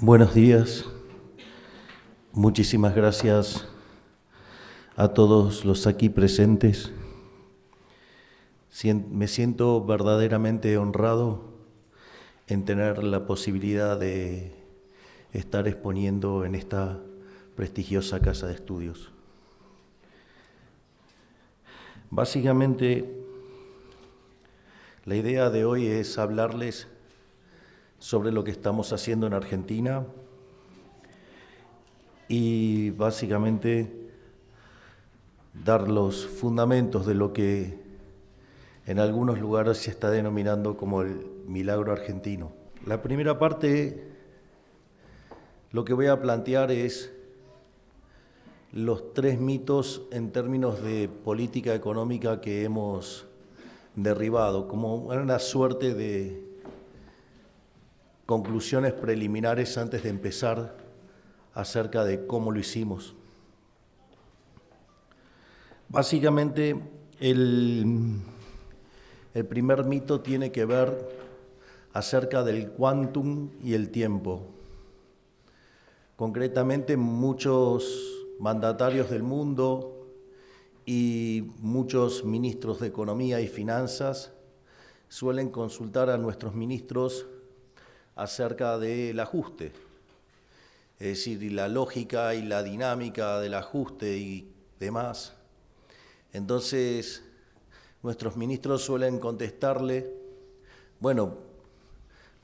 Buenos días, muchísimas gracias a todos los aquí presentes. Me siento verdaderamente honrado en tener la posibilidad de estar exponiendo en esta prestigiosa casa de estudios. Básicamente, la idea de hoy es hablarles sobre lo que estamos haciendo en Argentina y básicamente dar los fundamentos de lo que en algunos lugares se está denominando como el milagro argentino. La primera parte, lo que voy a plantear es los tres mitos en términos de política económica que hemos derribado, como una suerte de conclusiones preliminares antes de empezar acerca de cómo lo hicimos. Básicamente, el primer mito tiene que ver acerca del quantum y el tiempo. Concretamente, muchos mandatarios del mundo y muchos ministros de Economía y Finanzas suelen consultar a nuestros ministros acerca del ajuste, es decir, la lógica y la dinámica del ajuste y demás. Entonces, nuestros ministros suelen contestarle, bueno,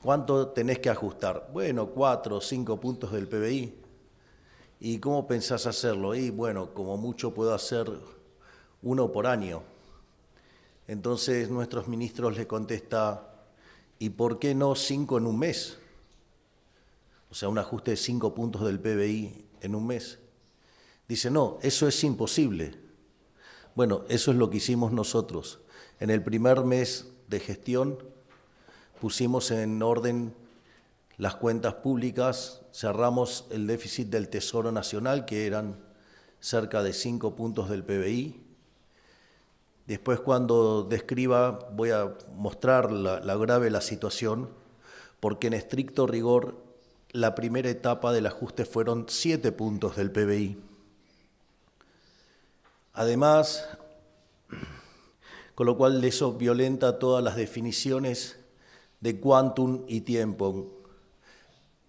¿cuánto tenés que ajustar? Bueno, 4 o 5 puntos del PBI. ¿Y cómo pensás hacerlo? Y bueno, como mucho puedo hacer 1 por año. Entonces, nuestros ministros le contestan, ¿y por qué no 5 en un mes? O sea, un ajuste de 5 puntos del PBI en un mes. Dice, no, eso es imposible. Bueno, eso es lo que hicimos nosotros. En el primer mes de gestión pusimos en orden las cuentas públicas, cerramos el déficit del Tesoro Nacional, que eran cerca de 5 puntos del PBI. Después, cuando describa, voy a mostrar la grave de la situación, porque en estricto rigor, la primera etapa del ajuste fueron 7 puntos del PBI. Además, con lo cual eso violenta todas las definiciones de quantum y tiempo.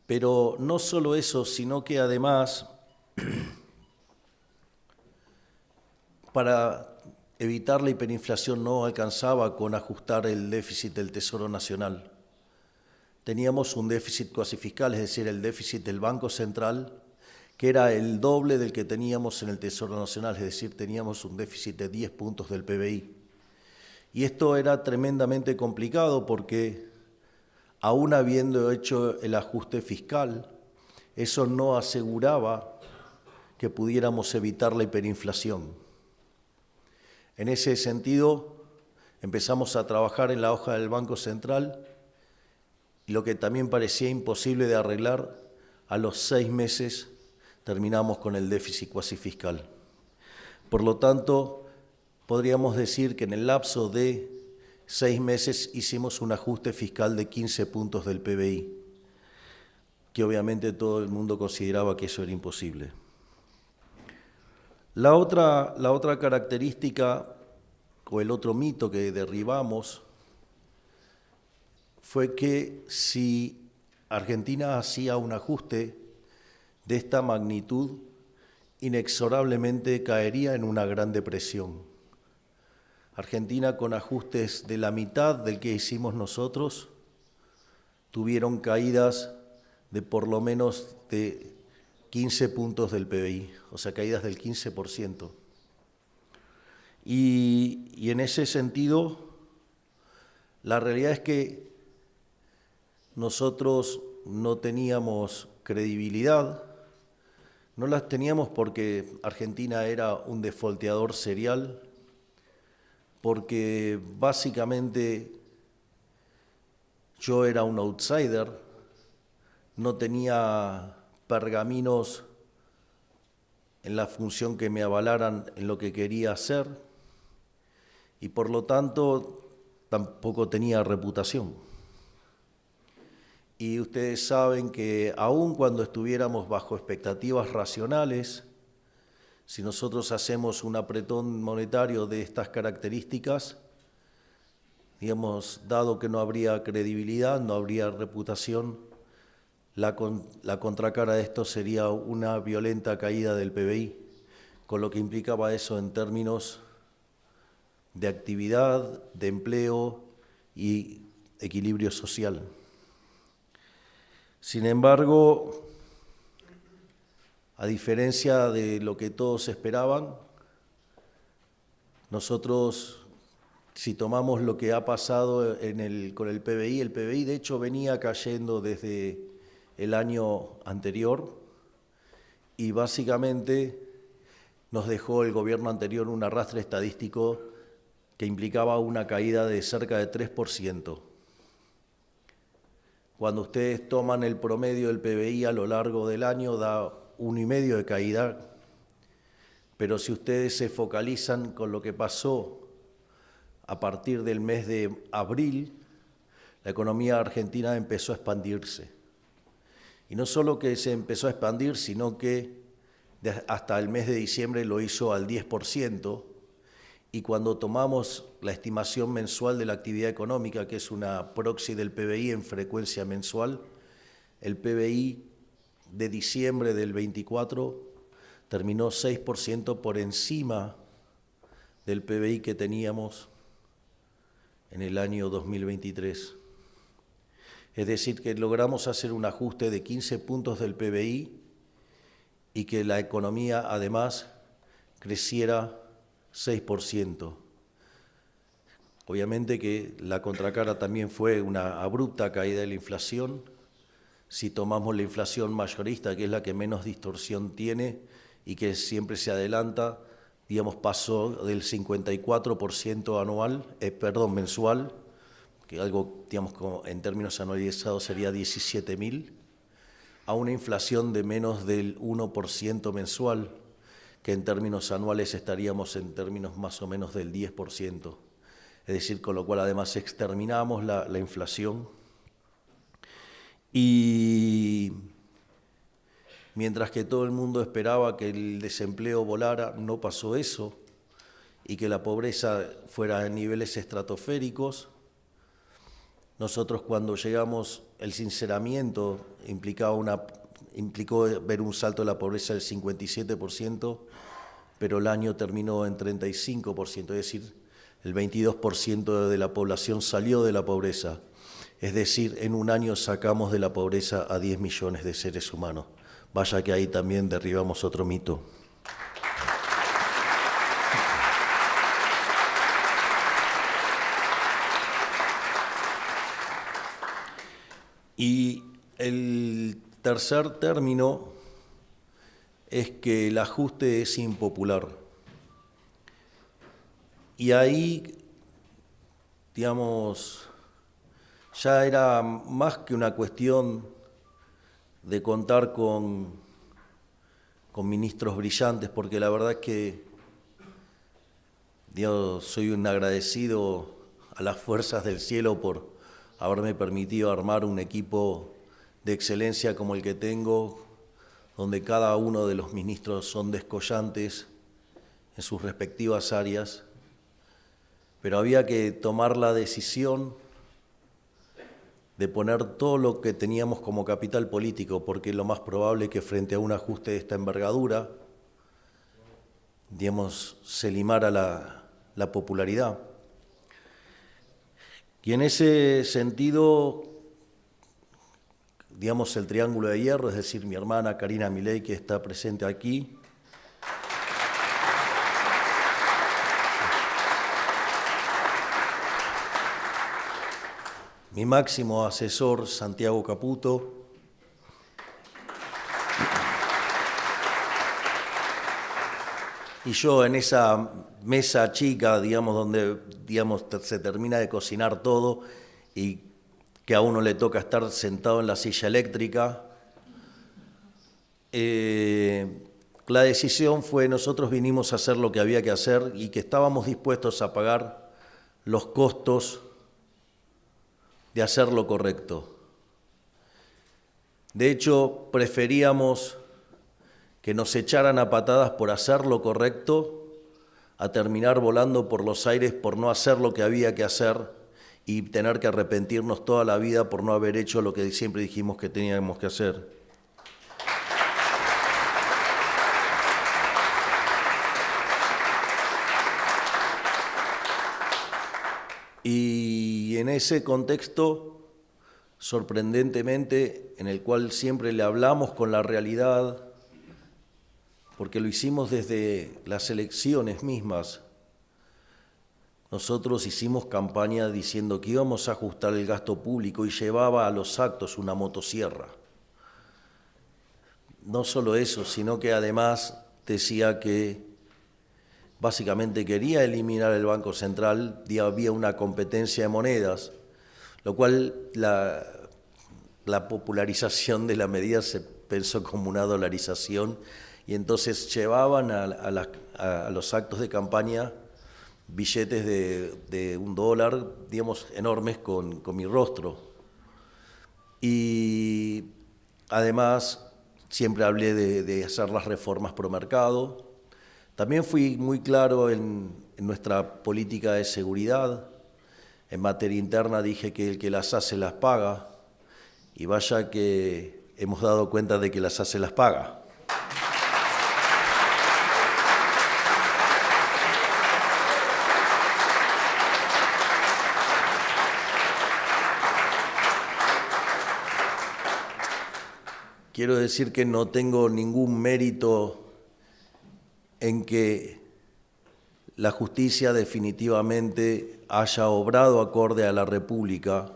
Pero no solo eso, sino que además, para evitar la hiperinflación no alcanzaba con ajustar el déficit del Tesoro Nacional. Teníamos un déficit cuasi fiscal, es decir, el déficit del Banco Central, que era el doble del que teníamos en el Tesoro Nacional, es decir, teníamos un déficit de 10 puntos del PBI. Y esto era tremendamente complicado porque, aún habiendo hecho el ajuste fiscal, eso no aseguraba que pudiéramos evitar la hiperinflación. En ese sentido, empezamos a trabajar en la hoja del Banco Central y lo que también parecía imposible de arreglar, a los 6 meses terminamos con el déficit cuasi fiscal. Por lo tanto, podríamos decir que en el lapso de 6 meses hicimos un ajuste fiscal de 15 puntos del PBI, que obviamente todo el mundo consideraba que eso era imposible. La otra característica o el otro mito que derribamos fue que si Argentina hacía un ajuste de esta magnitud, inexorablemente caería en una gran depresión. Argentina, con ajustes de la mitad del que hicimos nosotros, tuvieron caídas de por lo menos de 15 puntos del PBI, o sea, caídas del 15%. Y en ese sentido, la realidad es que nosotros no teníamos credibilidad, no las teníamos porque Argentina era un defaulteador serial, porque básicamente yo era un outsider, no tenía pergaminos en la función que me avalaran en lo que quería hacer y por lo tanto tampoco tenía reputación. y ustedes saben que aun cuando estuviéramos bajo expectativas racionales, si nosotros hacemos un apretón monetario de estas características, digamos, dado que no habría credibilidad, no habría reputación, la contracara de esto sería una violenta caída del PBI, con lo que implicaba eso en términos de actividad, de empleo y equilibrio social. Sin embargo, a diferencia de lo que todos esperaban, nosotros, si tomamos lo que ha pasado con el PBI de hecho venía cayendo desde el año anterior y básicamente nos dejó el gobierno anterior un arrastre estadístico que implicaba una caída de cerca de 3%. Cuando ustedes toman el promedio del PBI a lo largo del año, da 1,5% de caída, pero si ustedes se focalizan con lo que pasó a partir del mes de abril, la economía argentina empezó a expandirse. Y no solo que se empezó a expandir, sino que hasta el mes de diciembre lo hizo al 10%, y cuando tomamos la estimación mensual de la actividad económica, que es una proxy del PBI en frecuencia mensual, el PBI de diciembre del 24 terminó 6% por encima del PBI que teníamos en el año 2023. Es decir, que logramos hacer un ajuste de 15 puntos del PBI y que la economía además creciera 6%. Obviamente que la contracara también fue una abrupta caída de la inflación. Si tomamos la inflación mayorista, que es la que menos distorsión tiene y que siempre se adelanta, digamos, pasó del 54% mensual, que algo, digamos, en términos anualizados sería 17.000, a una inflación de menos del 1% mensual, que en términos anuales estaríamos en términos más o menos del 10%. Es decir, con lo cual además exterminamos la inflación. Y mientras que todo el mundo esperaba que el desempleo volara, no pasó eso, y que la pobreza fuera a niveles estratosféricos. Nosotros cuando llegamos, el sinceramiento implicó ver un salto de la pobreza del 57%, pero el año terminó en 35%, es decir, el 22% de la población salió de la pobreza. Es decir, en un año sacamos de la pobreza a 10 millones de seres humanos. Vaya que ahí también derribamos otro mito. Y el tercer término es que el ajuste es impopular. Y ahí, digamos, ya era más que una cuestión de contar con ministros brillantes, porque la verdad es que yo soy un agradecido a las fuerzas del cielo por haberme permitido armar un equipo de excelencia como el que tengo, donde cada uno de los ministros son descollantes en sus respectivas áreas, pero había que tomar la decisión de poner todo lo que teníamos como capital político, porque lo más probable es que frente a un ajuste de esta envergadura, digamos, se limara la popularidad. Y en ese sentido, digamos, el triángulo de hierro, es decir, mi hermana Karina Milei, que está presente aquí, mi máximo asesor, Santiago Caputo, y yo en esa mesa chica, digamos, donde se termina de cocinar todo y que a uno le toca estar sentado en la silla eléctrica, la decisión fue, nosotros vinimos a hacer lo que había que hacer y que estábamos dispuestos a pagar los costos de hacer lo correcto. De hecho, preferíamos que nos echaran a patadas por hacer lo correcto a terminar volando por los aires por no hacer lo que había que hacer y tener que arrepentirnos toda la vida por no haber hecho lo que siempre dijimos que teníamos que hacer. Y en ese contexto, sorprendentemente, en el cual siempre le hablamos con la realidad, porque lo hicimos desde las elecciones mismas, nosotros hicimos campaña diciendo que íbamos a ajustar el gasto público y llevaba a los actos una motosierra. No solo eso, sino que además decía que básicamente quería eliminar el Banco Central y había una competencia de monedas, lo cual la popularización de la medida se pensó como una dolarización y entonces llevaban a los actos de campaña billetes de $1, digamos, enormes con mi rostro. Y además siempre hablé de hacer las reformas pro mercado. También fui muy claro en nuestra política de seguridad. En materia interna dije que el que las hace las paga, y vaya que hemos dado cuenta de que las hace las paga. Quiero decir que no tengo ningún mérito en que la justicia definitivamente haya obrado acorde a la República.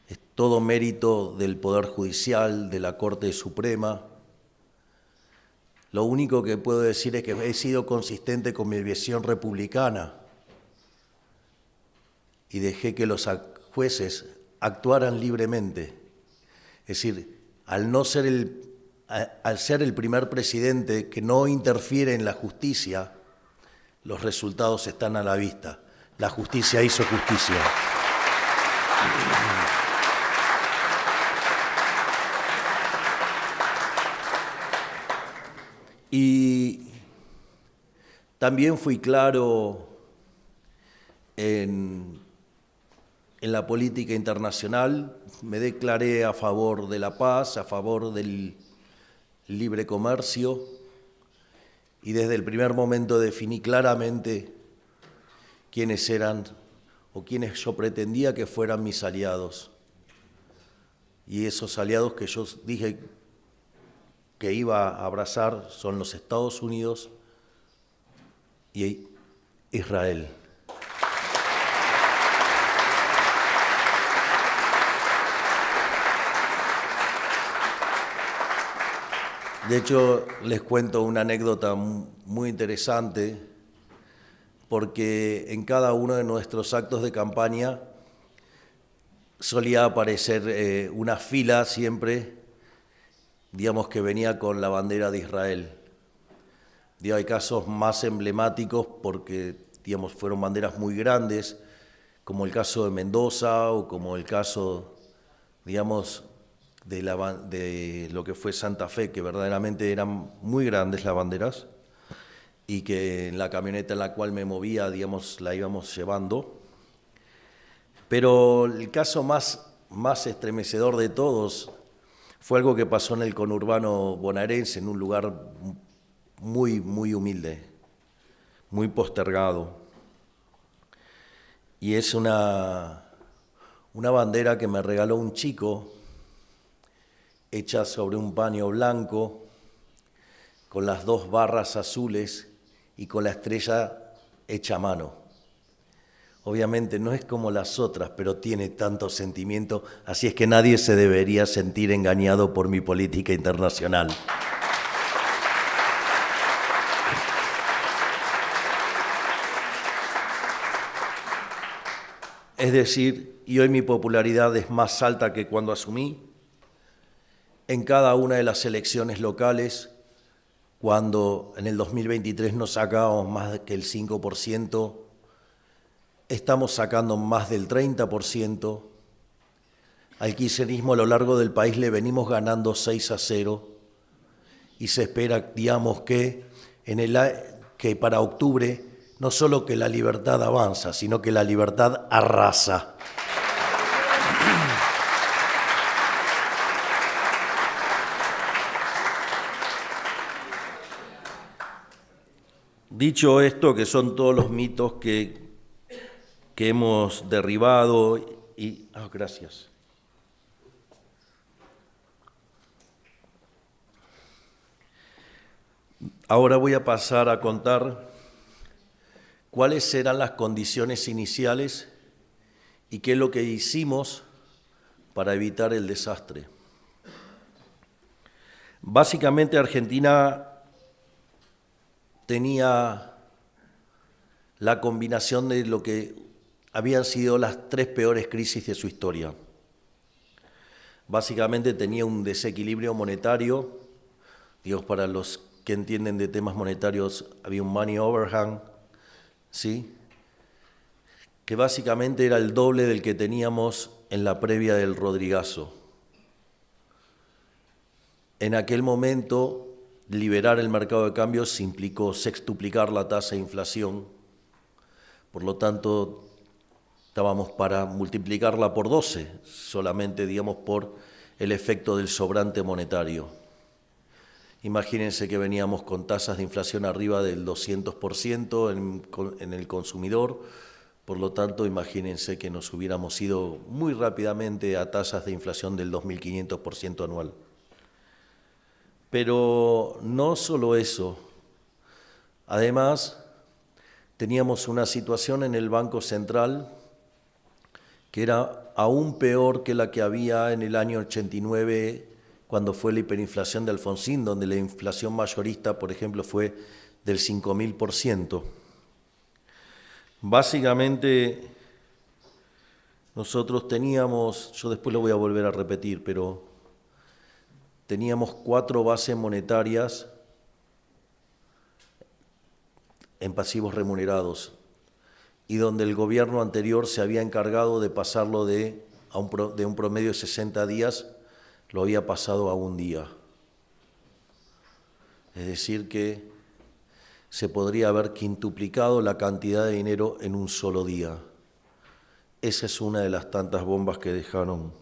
Es todo mérito del Poder Judicial, de la Corte Suprema. Lo único que puedo decir es que he sido consistente con mi visión republicana y dejé que los jueces actuaran libremente. Es decir, al ser el primer presidente que no interfiere en la justicia, los resultados están a la vista. La justicia hizo justicia. Y también fui claro en la política internacional, me declaré a favor de la paz, a favor del libre comercio, y desde el primer momento definí claramente quiénes eran o quiénes yo pretendía que fueran mis aliados. Y esos aliados que yo dije que iba a abrazar son los Estados Unidos y Israel. De hecho, les cuento una anécdota muy interesante, porque en cada uno de nuestros actos de campaña solía aparecer una fila siempre, digamos, que venía con la bandera de Israel. Hay casos más emblemáticos porque, digamos, fueron banderas muy grandes, como el caso de Mendoza o como el caso, digamos, de lo que fue Santa Fe, que verdaderamente eran muy grandes las banderas y que en la camioneta en la cual me movía, digamos, la íbamos llevando. Pero el caso más estremecedor de todos fue algo que pasó en el conurbano bonaerense, en un lugar muy, muy humilde, muy postergado. Y es una bandera que me regaló un chico, hecha sobre un paño blanco, con las 2 barras azules y con la estrella hecha a mano. Obviamente no es como las otras, pero tiene tanto sentimiento, así es que nadie se debería sentir engañado por mi política internacional. Es decir, y hoy mi popularidad es más alta que cuando asumí. En cada una de las elecciones locales, cuando en el 2023 no sacábamos más que el 5%, estamos sacando más del 30%. Al kirchnerismo a lo largo del país le venimos ganando 6-0 y se espera, digamos, que para octubre no solo que la libertad avanza, sino que la libertad arrasa. Dicho esto, que son todos los mitos que hemos derribado y... gracias. Ahora voy a pasar a contar cuáles eran las condiciones iniciales y qué es lo que hicimos para evitar el desastre. Básicamente Argentina tenía la combinación de lo que habían sido las 3 peores crisis de su historia. Básicamente tenía un desequilibrio monetario, digamos, para los que entienden de temas monetarios, había un money overhang, ¿sí? Que básicamente era el doble del que teníamos en la previa del Rodrigazo. En aquel momento, liberar el mercado de cambios implicó sextuplicar la tasa de inflación, por lo tanto, estábamos para multiplicarla por 12, solamente, digamos, por el efecto del sobrante monetario. Imagínense que veníamos con tasas de inflación arriba del 200% en el consumidor, por lo tanto, imagínense que nos hubiéramos ido muy rápidamente a tasas de inflación del 2.500% anual. Pero no solo eso, además teníamos una situación en el Banco Central que era aún peor que la que había en el año 89, cuando fue la hiperinflación de Alfonsín, donde la inflación mayorista, por ejemplo, fue del 5.000%. Básicamente, nosotros teníamos, yo después lo voy a volver a repetir, pero teníamos 4 bases monetarias en pasivos remunerados y donde el gobierno anterior se había encargado de pasarlo de un promedio de 60 días, lo había pasado a 1 día. Es decir que se podría haber quintuplicado la cantidad de dinero en un solo día. Esa es una de las tantas bombas que dejaron.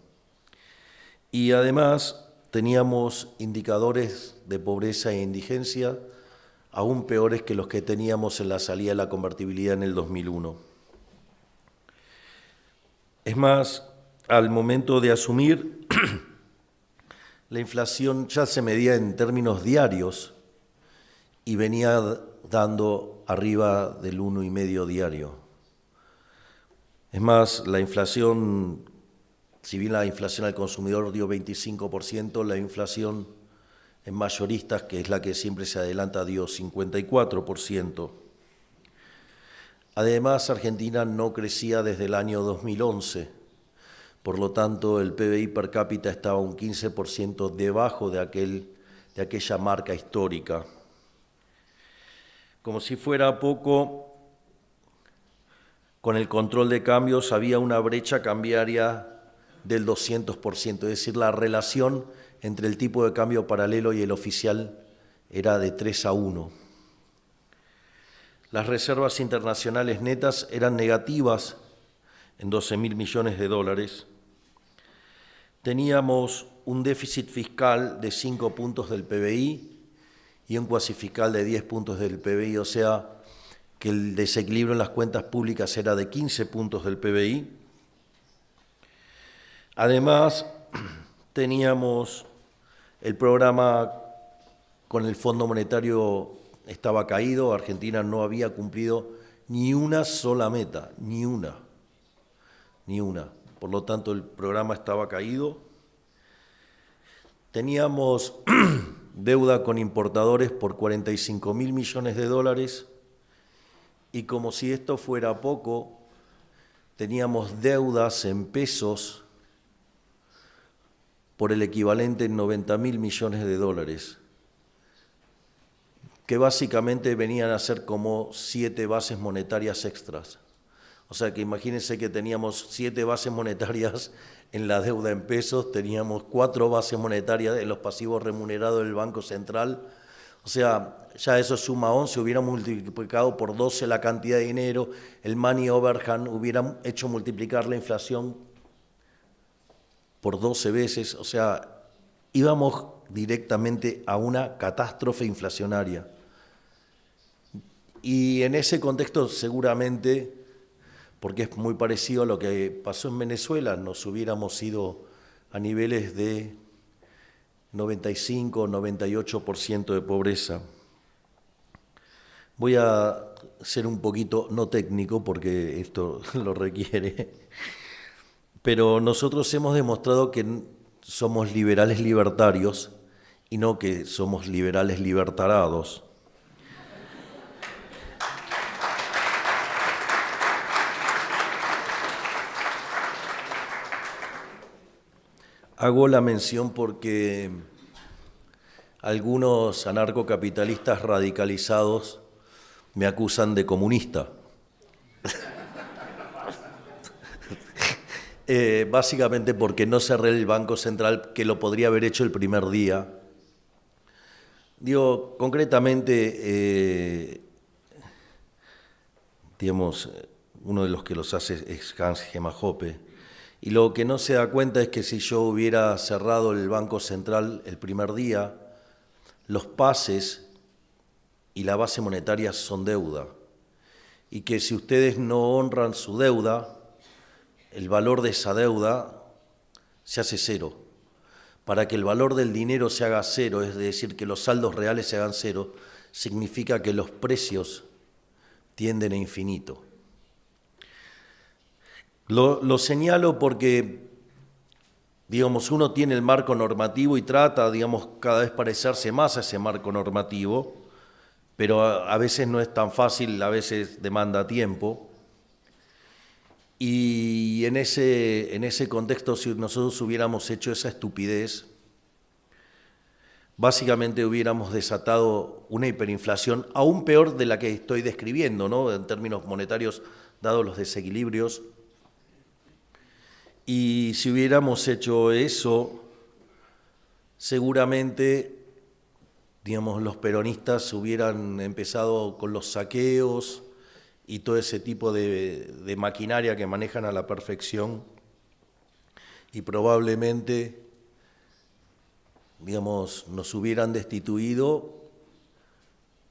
Y además teníamos indicadores de pobreza e indigencia aún peores que los que teníamos en la salida de la convertibilidad en el 2001. Es más, al momento de asumir, la inflación ya se medía en términos diarios y venía dando arriba del 1,5 diario. Es más, la inflación, si bien la inflación al consumidor dio 25%, la inflación en mayoristas, que es la que siempre se adelanta, dio 54%. Además, Argentina no crecía desde el año 2011, por lo tanto, el PBI per cápita estaba un 15% debajo de aquella marca histórica. Como si fuera poco, con el control de cambios había una brecha cambiaria del 200%, es decir, la relación entre el tipo de cambio paralelo y el oficial era de 3-1. Las reservas internacionales netas eran negativas en 12.000 millones de dólares. Teníamos un déficit fiscal de 5 puntos del PBI y un cuasi fiscal de 10 puntos del PBI, o sea que el desequilibrio en las cuentas públicas era de 15 puntos del PBI. Además, teníamos el programa con el Fondo Monetario estaba caído, Argentina no había cumplido ni una sola meta, ni una. Por lo tanto, el programa estaba caído. Teníamos deuda con importadores por 45.000 millones de dólares y como si esto fuera poco, teníamos deudas en pesos por el equivalente en 90.000 millones de dólares, que básicamente venían a ser como 7 bases monetarias extras. O sea que imagínense que teníamos 7 bases monetarias en la deuda en pesos, teníamos 4 bases monetarias en los pasivos remunerados del Banco Central. O sea, ya eso suma 11, hubiera multiplicado por 12 la cantidad de dinero, el money overhang hubiera hecho multiplicar la inflación por 12 veces, o sea, íbamos directamente a una catástrofe inflacionaria. Y en ese contexto seguramente, porque es muy parecido a lo que pasó en Venezuela, nos hubiéramos ido a niveles de 95, 98% de pobreza. Voy a ser un poquito no técnico porque esto lo requiere, pero nosotros hemos demostrado que somos liberales libertarios y no que somos liberales libertarados. Hago la mención porque algunos anarcocapitalistas radicalizados me acusan de comunista. Básicamente porque no cerré el Banco Central, que lo podría haber hecho el primer día. Digo, concretamente, digamos, uno de los que los hace es Hans Gemajope, y lo que no se da cuenta es que si yo hubiera cerrado el Banco Central el primer día, los pases y la base monetaria son deuda, y que si ustedes no honran su deuda, el valor de esa deuda se hace cero. Para que el valor del dinero se haga cero, es decir, que los saldos reales se hagan cero, significa que los precios tienden a infinito. Lo señalo porque, digamos, uno tiene el marco normativo y trata, digamos, cada vez parecerse más a ese marco normativo, pero a veces no es tan fácil, a veces demanda tiempo. Y en ese contexto, si nosotros hubiéramos hecho esa estupidez, básicamente hubiéramos desatado una hiperinflación aún peor de la que estoy describiendo, ¿no? En términos monetarios, dados los desequilibrios. Y si hubiéramos hecho eso, seguramente, digamos, los peronistas hubieran empezado con los saqueos y todo ese tipo de maquinaria que manejan a la perfección y probablemente, digamos, nos hubieran destituido.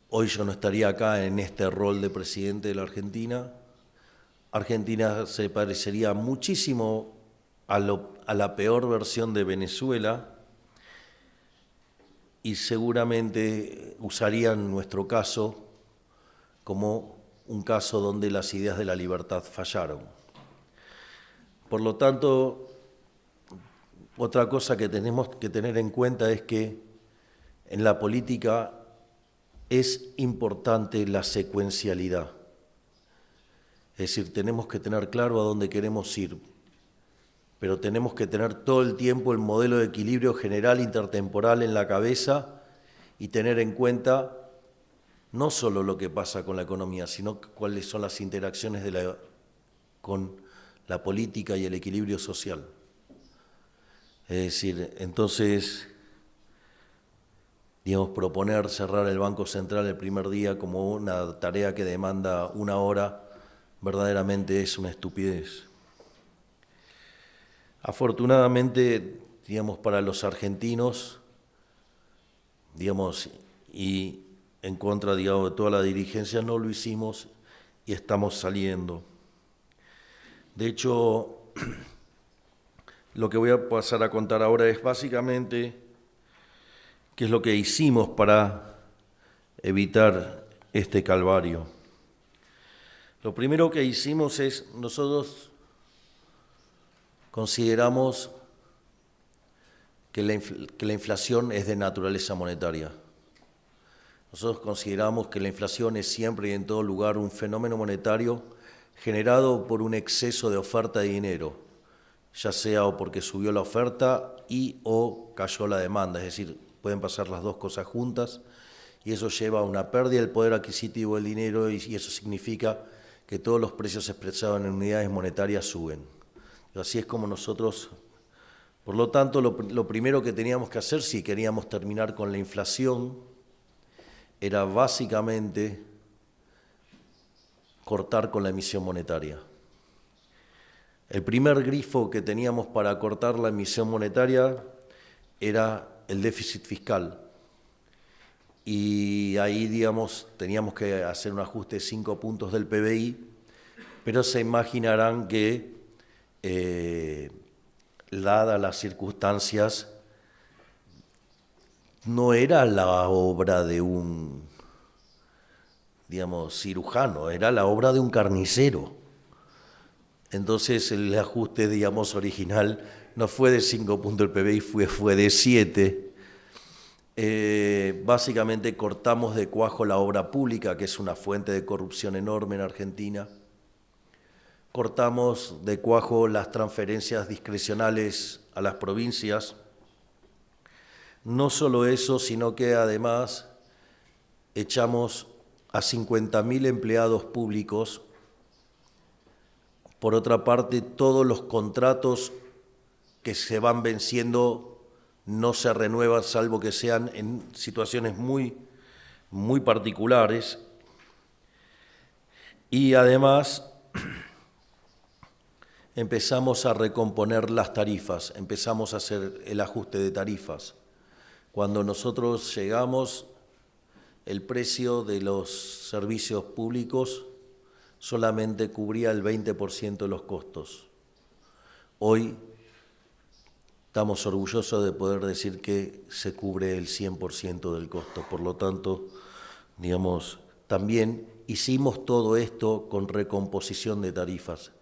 Hoy yo no estaría acá en este rol de presidente de la Argentina. Argentina se parecería muchísimo a la peor versión de Venezuela y seguramente usarían nuestro caso como un caso donde las ideas de la libertad fallaron. Por lo tanto, otra cosa que tenemos que tener en cuenta es que en la política es importante la secuencialidad. Es decir, tenemos que tener claro a dónde queremos ir, pero tenemos que tener todo el tiempo el modelo de equilibrio general intertemporal en la cabeza y tener en cuenta no solo lo que pasa con la economía, sino cuáles son las interacciones con la política y el equilibrio social. Es decir, entonces, digamos, proponer cerrar el Banco Central el primer día como una tarea que demanda 1 hora, verdaderamente es una estupidez. Afortunadamente, digamos, para los argentinos, digamos, y en contra, digamos, de toda la dirigencia, no lo hicimos y estamos saliendo. De hecho, lo que voy a pasar a contar ahora es básicamente qué es lo que hicimos para evitar este calvario. Lo primero que hicimos es, nosotros consideramos que la inflación es de naturaleza monetaria. Nosotros consideramos que la inflación es siempre y en todo lugar un fenómeno monetario generado por un exceso de oferta de dinero, ya sea o porque subió la oferta o cayó la demanda, es decir, pueden pasar las dos cosas juntas y eso lleva a una pérdida del poder adquisitivo del dinero y eso significa que todos los precios expresados en unidades monetarias suben. Así es como nosotros, por lo tanto, lo primero que teníamos que hacer si queríamos terminar con la inflación era básicamente cortar con la emisión monetaria. El primer grifo que teníamos para cortar la emisión monetaria era el déficit fiscal. Y ahí, digamos, teníamos que hacer un ajuste de 5 puntos del PBI, pero se imaginarán que, dadas las circunstancias, no era la obra de un, digamos, cirujano, era la obra de un carnicero. Entonces el ajuste, digamos, original no fue de 5 puntos del PBI, fue de 7. Básicamente cortamos de cuajo la obra pública, que es una fuente de corrupción enorme en Argentina. Cortamos de cuajo las transferencias discrecionales a las provincias. No solo eso, sino que además echamos a 50.000 empleados públicos. Por otra parte, todos los contratos que se van venciendo no se renuevan, salvo que sean en situaciones muy particulares. Y además empezamos a recomponer las tarifas, empezamos a hacer el ajuste de tarifas. Cuando nosotros llegamos, el precio de los servicios públicos solamente cubría el 20% de los costos. Hoy estamos orgullosos de poder decir que se cubre el 100% del costo. Por lo tanto, digamos, también hicimos todo esto con recomposición de tarifas.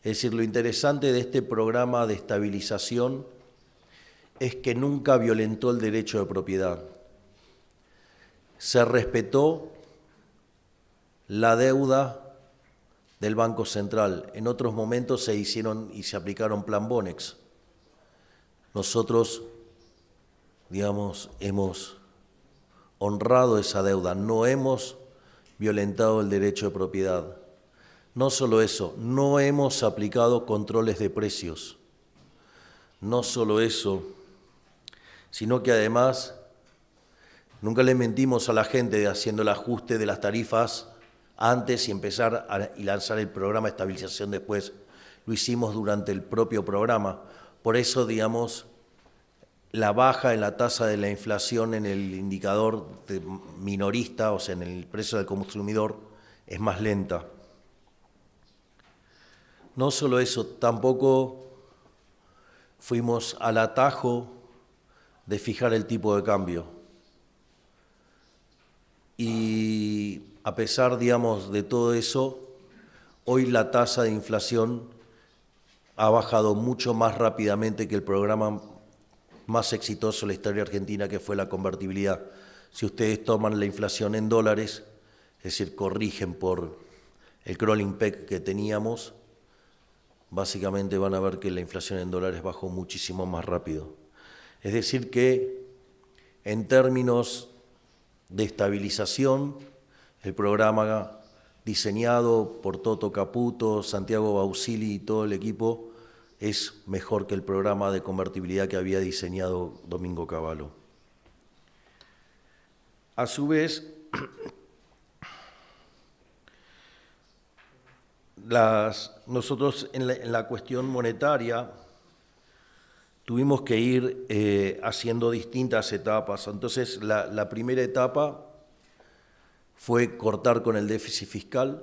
Es decir, lo interesante de este programa de estabilización es que nunca violentó el derecho de propiedad. Se respetó la deuda del Banco Central. En otros momentos se hicieron y se aplicaron plan Bonex. Nosotros, digamos, hemos honrado esa deuda, no hemos violentado el derecho de propiedad. No solo eso, no hemos aplicado controles de precios. No solo eso, sino que además nunca le mentimos a la gente haciendo el ajuste de las tarifas antes y y lanzar el programa de estabilización después. Lo hicimos durante el propio programa. Por eso, digamos, la baja en la tasa de la inflación en el indicador minorista, o sea, en el precio del consumidor, es más lenta. No solo eso, tampoco fuimos al atajo de fijar el tipo de cambio. Y a pesar, digamos, de todo eso, hoy la tasa de inflación ha bajado mucho más rápidamente que el programa más exitoso en la historia argentina, que fue la convertibilidad. Si ustedes toman la inflación en dólares, es decir, corrigen por el crawling peg que teníamos, básicamente van a ver que la inflación en dólares bajó muchísimo más rápido. Es decir que, en términos de estabilización, el programa diseñado por Toto Caputo, Santiago Bausili y todo el equipo es mejor que el programa de convertibilidad que había diseñado Domingo Cavallo. A su vez, nosotros en la cuestión monetaria tuvimos que ir haciendo distintas etapas. Entonces, la primera etapa fue cortar con el déficit fiscal.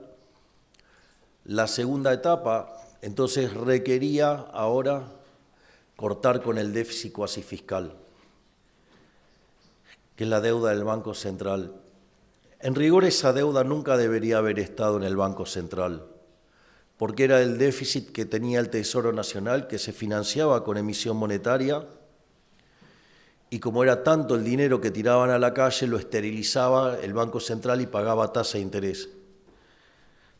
La segunda etapa, entonces, requería ahora cortar con el déficit cuasi fiscal, que es la deuda del Banco Central. En rigor, esa deuda nunca debería haber estado en el Banco Central, porque era el déficit que tenía el Tesoro Nacional, que se financiaba con emisión monetaria, y como era tanto el dinero que tiraban a la calle, lo esterilizaba el Banco Central y pagaba tasa de interés.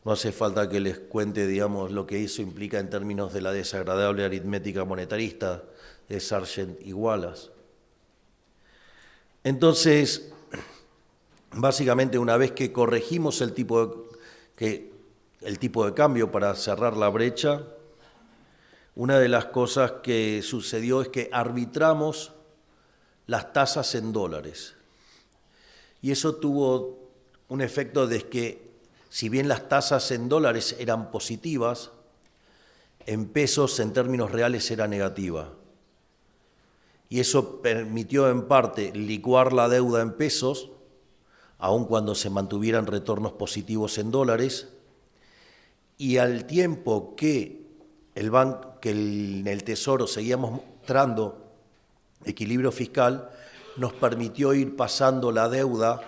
No hace falta que les cuente, digamos, lo que eso implica en términos de la desagradable aritmética monetarista de Sargent y Wallace. Entonces, básicamente, una vez que corregimos el tipo que el tipo de cambio para cerrar la brecha, una de las cosas que sucedió es que arbitramos las tasas en dólares. Y eso tuvo un efecto de que, si bien las tasas en dólares eran positivas, en pesos, en términos reales, era negativa. Y eso permitió, en parte, licuar la deuda en pesos, aun cuando se mantuvieran retornos positivos en dólares, y al tiempo que en el Tesoro seguíamos mostrando equilibrio fiscal, nos permitió ir pasando la deuda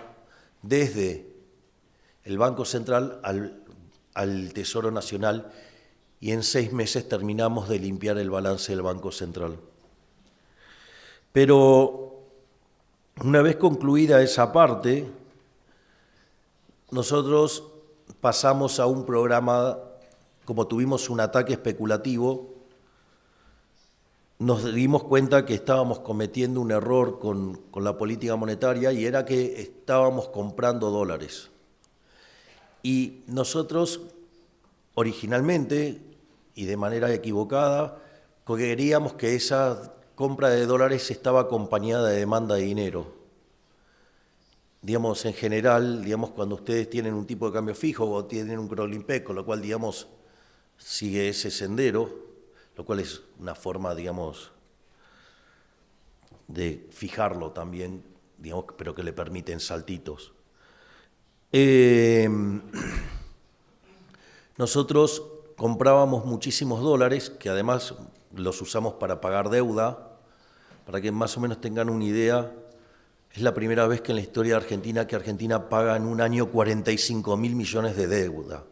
desde el Banco Central al Tesoro Nacional, y en 6 meses terminamos de limpiar el balance del Banco Central. Pero una vez concluida esa parte, nosotros pasamos a un programa, como tuvimos un ataque especulativo, nos dimos cuenta que estábamos cometiendo un error con la política monetaria, y era que estábamos comprando dólares. Y nosotros, originalmente, y de manera equivocada, creíamos que esa compra de dólares estaba acompañada de demanda de dinero. Digamos, en general, digamos, cuando ustedes tienen un tipo de cambio fijo o tienen un crawling peg, con lo cual, digamos, sigue ese sendero, lo cual es una forma, digamos, de fijarlo también, digamos, pero que le permiten saltitos. Nosotros comprábamos muchísimos dólares, que además los usamos para pagar deuda. Para que más o menos tengan una idea, es la primera vez que en la historia de Argentina que Argentina paga en un año 45.000 millones de deuda.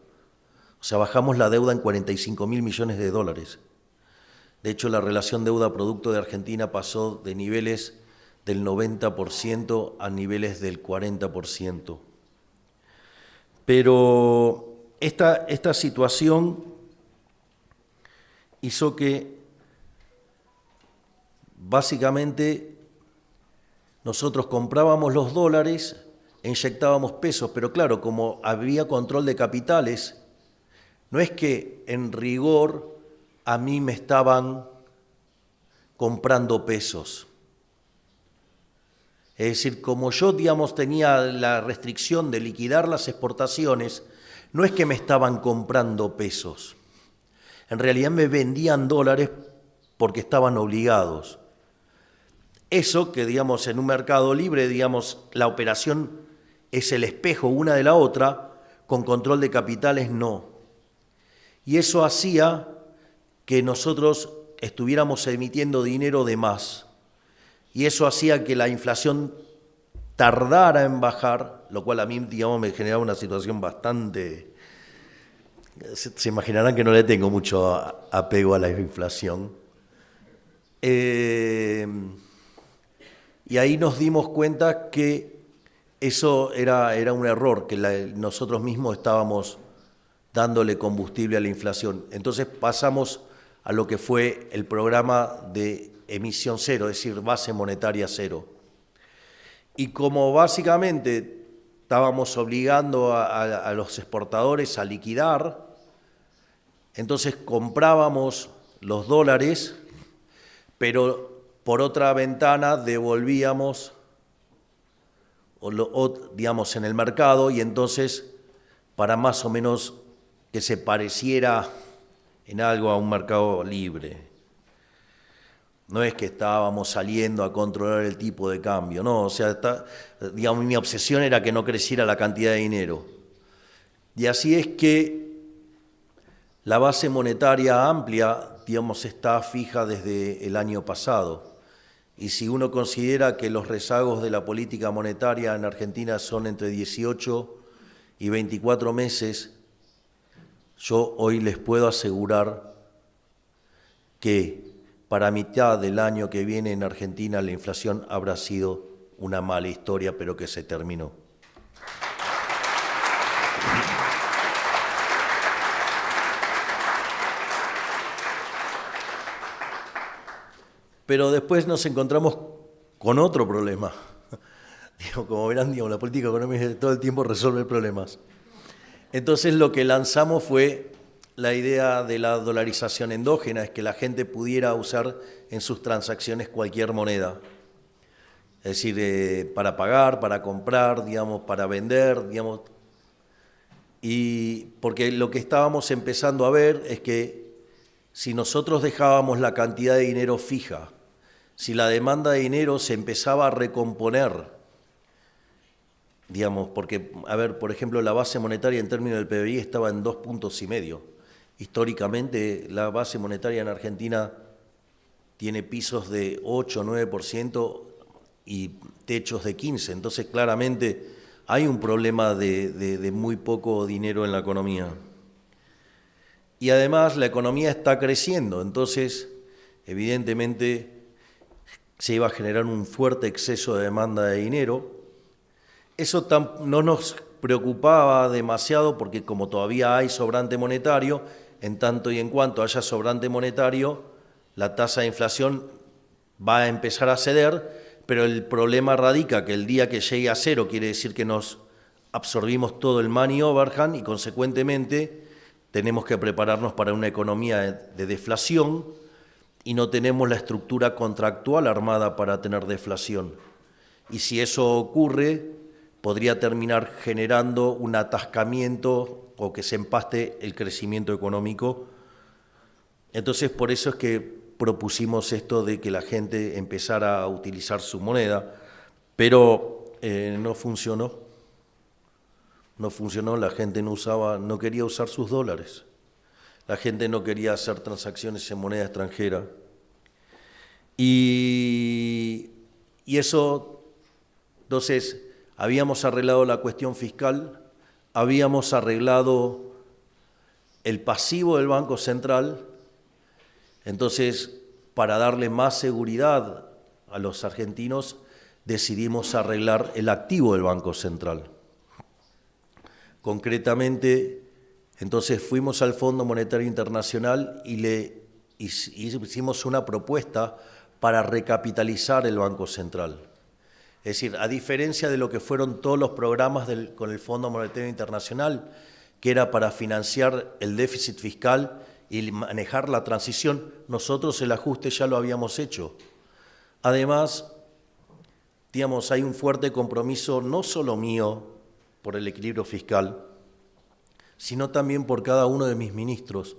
O sea, bajamos la deuda en 45.000 millones de dólares. De hecho, la relación deuda-producto de Argentina pasó de niveles del 90% a niveles del 40%. Pero esta situación hizo que básicamente nosotros comprábamos los dólares e inyectábamos pesos, pero claro, como había control de capitales, no es que en rigor a mí me estaban comprando pesos. Es decir, como yo, digamos, tenía la restricción de liquidar las exportaciones, no es que me estaban comprando pesos. En realidad me vendían dólares porque estaban obligados. Eso que, digamos, en un mercado libre, digamos, la operación es el espejo una de la otra, con control de capitales no. Y eso hacía que nosotros estuviéramos emitiendo dinero de más. Y eso hacía que la inflación tardara en bajar, lo cual a mí, digamos, me generaba una situación bastante... Se imaginarán que no le tengo mucho apego a la inflación. Y ahí nos dimos cuenta que eso era un error, que nosotros mismos estábamos dándole combustible a la inflación. Entonces pasamos a lo que fue el programa de emisión cero, es decir, base monetaria cero. Y como básicamente estábamos obligando a los exportadores a liquidar, entonces comprábamos los dólares, pero por otra ventana devolvíamos, digamos, en el mercado, y entonces, para más o menos que se pareciera en algo a un mercado libre. No es que estábamos saliendo a controlar el tipo de cambio, no, o sea, digamos, mi obsesión era que no creciera la cantidad de dinero. Y así es que la base monetaria amplia, digamos, está fija desde el año pasado. Y si uno considera que los rezagos de la política monetaria en Argentina son entre 18 y 24 meses, yo hoy les puedo asegurar que para mitad del año que viene en Argentina la inflación habrá sido una mala historia, pero que se terminó. Pero después nos encontramos con otro problema. Como verán, la política económica todo el tiempo resuelve problemas. Entonces lo que lanzamos fue la idea de la dolarización endógena, es que la gente pudiera usar en sus transacciones cualquier moneda. Es decir, para pagar, para comprar, digamos, para vender, digamos. Y porque lo que estábamos empezando a ver es que si nosotros dejábamos la cantidad de dinero fija, si la demanda de dinero se empezaba a recomponer, digamos, porque, a ver, por ejemplo, la base monetaria en términos del PBI estaba en 2,5 puntos. Históricamente, la base monetaria en Argentina tiene pisos de 8 o 9% y techos de 15%. Entonces, claramente, hay un problema de muy poco dinero en la economía. Y además, la economía está creciendo. Entonces, evidentemente, se iba a generar un fuerte exceso de demanda de dinero. Eso no nos preocupaba demasiado porque como todavía hay sobrante monetario, en tanto y en cuanto haya sobrante monetario, la tasa de inflación va a empezar a ceder, pero el problema radica que el día que llegue a cero quiere decir que nos absorbimos todo el money overhang y consecuentemente tenemos que prepararnos para una economía de deflación y no tenemos la estructura contractual armada para tener deflación. Y si eso ocurre, podría terminar generando un atascamiento o que se empaste el crecimiento económico. Entonces, por eso es que propusimos esto de que la gente empezara a utilizar su moneda, pero no funcionó. No funcionó, la gente no quería usar sus dólares. La gente no quería hacer transacciones en moneda extranjera. Y eso, entonces, habíamos arreglado la cuestión fiscal, habíamos arreglado el pasivo del Banco Central, entonces, para darle más seguridad a los argentinos, decidimos arreglar el activo del Banco Central. Concretamente, entonces fuimos al Fondo Monetario Internacional y le hicimos una propuesta para recapitalizar el Banco Central. Es decir, a diferencia de lo que fueron todos los programas con el Fondo Monetario Internacional, que era para financiar el déficit fiscal y manejar la transición, nosotros el ajuste ya lo habíamos hecho. Además, digamos, hay un fuerte compromiso no solo mío por el equilibrio fiscal, sino también por cada uno de mis ministros.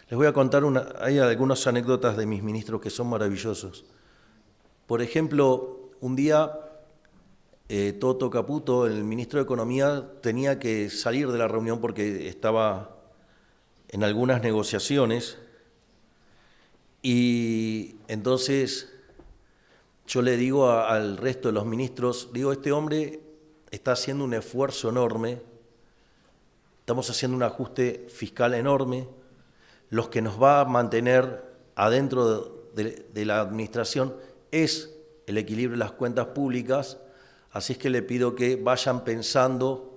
Les voy a contar hay algunas anécdotas de mis ministros que son maravillosos. Por ejemplo, un día Toto Caputo, el ministro de Economía, tenía que salir de la reunión porque estaba en algunas negociaciones y entonces yo le digo al resto de los ministros, digo, este hombre está haciendo un esfuerzo enorme, estamos haciendo un ajuste fiscal enorme, los que nos va a mantener adentro de la administración es el equilibrio de las cuentas públicas, así es que le pido que vayan pensando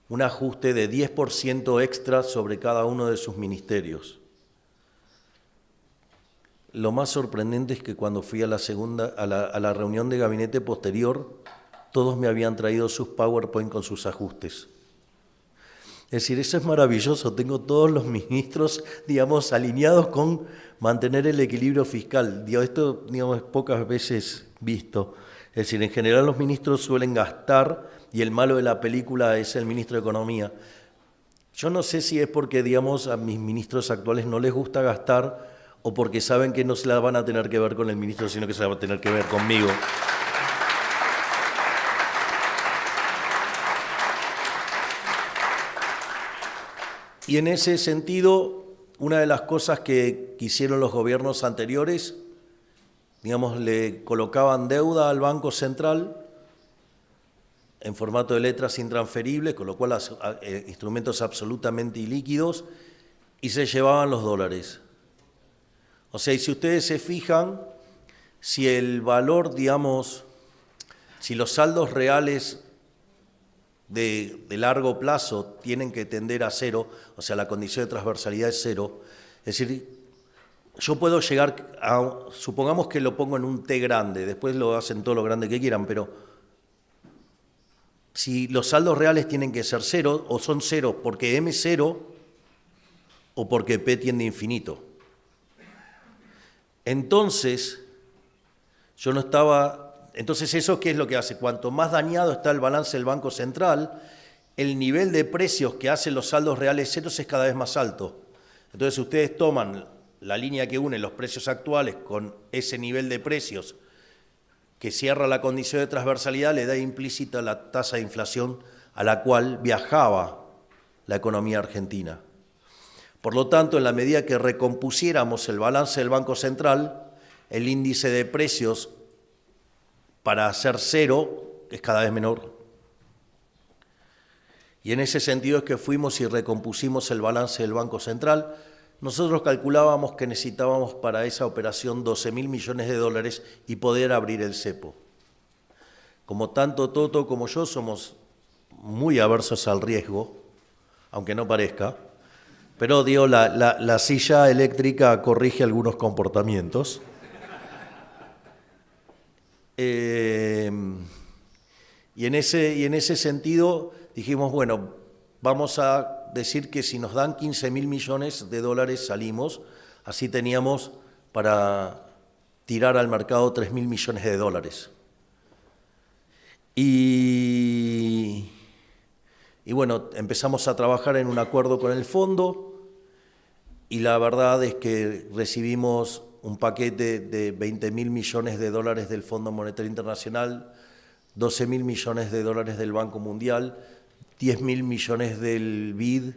un ajuste de 10% extra sobre cada uno de sus ministerios. Lo más sorprendente es que cuando fui a la reunión de gabinete posterior, todos me habían traído sus PowerPoint con sus ajustes. Es decir, eso es maravilloso, tengo todos los ministros, digamos, alineados con mantener el equilibrio fiscal. Esto, digamos, es pocas veces visto. Es decir, en general los ministros suelen gastar y el malo de la película es el ministro de Economía. Yo no sé si es porque, digamos, a mis ministros actuales no les gusta gastar o porque saben que no se la van a tener que ver con el ministro, sino que se la van a tener que ver conmigo. Y en ese sentido, una de las cosas que hicieron los gobiernos anteriores, digamos, le colocaban deuda al Banco Central en formato de letras intransferibles, con lo cual instrumentos absolutamente ilíquidos, y se llevaban los dólares. O sea, y si ustedes se fijan, si el valor, digamos, si los saldos reales de largo plazo tienen que tender a cero, o sea, la condición de transversalidad es cero, es decir, yo puedo llegar a, supongamos que lo pongo en un T grande, después lo hacen todo lo grande que quieran, pero si los saldos reales tienen que ser cero o son cero porque M es cero o porque P tiende a infinito. Entonces, entonces eso, ¿qué es lo que hace? Cuanto más dañado está el balance del Banco Central, el nivel de precios que hacen los saldos reales ceros es cada vez más alto. Entonces, si ustedes toman la línea que une los precios actuales con ese nivel de precios que cierra la condición de transversalidad, le da implícita la tasa de inflación a la cual viajaba la economía argentina. Por lo tanto, en la medida que recompusiéramos el balance del Banco Central, el índice de precios para hacer cero es cada vez menor. Y en ese sentido es que fuimos y recompusimos el balance del Banco Central. Nosotros calculábamos que necesitábamos para esa operación 12.000 millones de dólares y poder abrir el cepo. Como tanto Toto como yo somos muy aversos al riesgo, aunque no parezca, pero digo, la silla eléctrica corrige algunos comportamientos. Y en ese sentido dijimos, bueno, vamos a decir que si nos dan 15.000 millones de dólares salimos, así teníamos para tirar al mercado 3.000 millones de dólares. Y bueno, empezamos a trabajar en un acuerdo con el fondo y la verdad es que recibimos un paquete de 20.000 millones de dólares del Fondo Monetario Internacional, 12.000 millones de dólares del Banco Mundial, 10.000 millones del BID,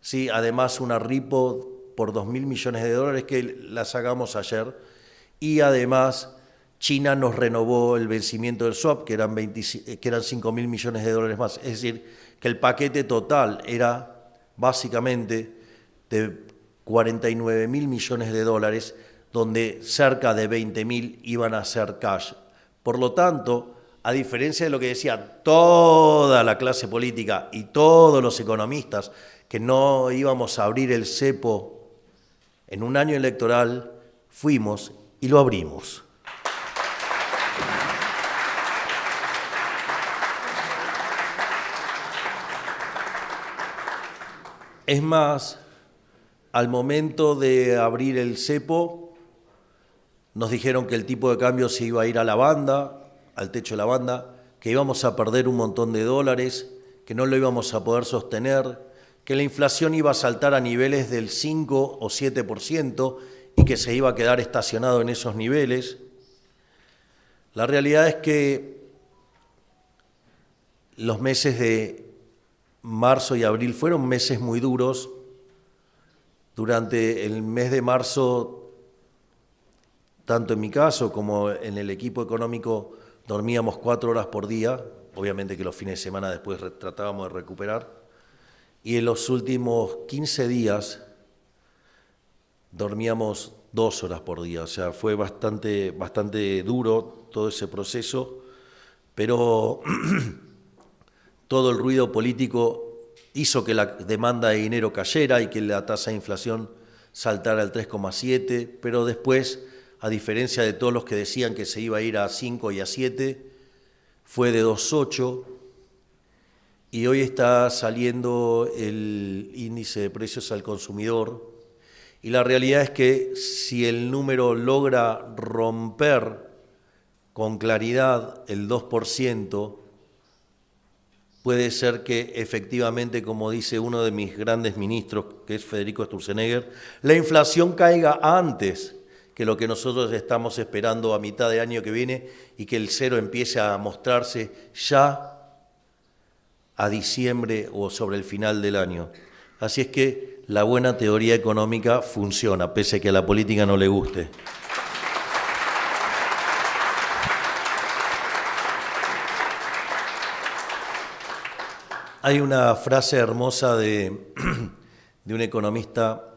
sí, además una RIPO por 2.000 millones de dólares que la sacamos ayer, y además China nos renovó el vencimiento del swap, que eran 5.000 millones de dólares más. Es decir, que el paquete total era básicamente de 49.000 millones de dólares, donde cerca de 20.000 iban a ser cash. Por lo tanto, a diferencia de lo que decía toda la clase política y todos los economistas, que no íbamos a abrir el cepo en un año electoral, fuimos y lo abrimos. Es más, al momento de abrir el cepo, nos dijeron que el tipo de cambio se iba a ir a la banda, al techo de la banda, que íbamos a perder un montón de dólares, que no lo íbamos a poder sostener, que la inflación iba a saltar a niveles del 5 o 7% y que se iba a quedar estacionado en esos niveles. La realidad es que los meses de marzo y abril fueron meses muy duros. Durante el mes de marzo, tanto en mi caso como en el equipo económico, dormíamos 4 horas por día, obviamente que los fines de semana después tratábamos de recuperar, y en los últimos 15 días dormíamos 2 horas por día, o sea, fue bastante duro todo ese proceso, pero todo el ruido político hizo que la demanda de dinero cayera y que la tasa de inflación saltara al 3,7, pero después, a diferencia de todos los que decían que se iba a ir a 5 y a 7, fue de 2,8 y hoy está saliendo el índice de precios al consumidor y la realidad es que si el número logra romper con claridad el 2%, puede ser que efectivamente, como dice uno de mis grandes ministros, que es Federico Sturzenegger, la inflación caiga antes que lo que nosotros estamos esperando a mitad de año que viene y que el cero empiece a mostrarse ya a diciembre o sobre el final del año. Así es que la buena teoría económica funciona, pese a que a la política no le guste. Hay una frase hermosa de un economista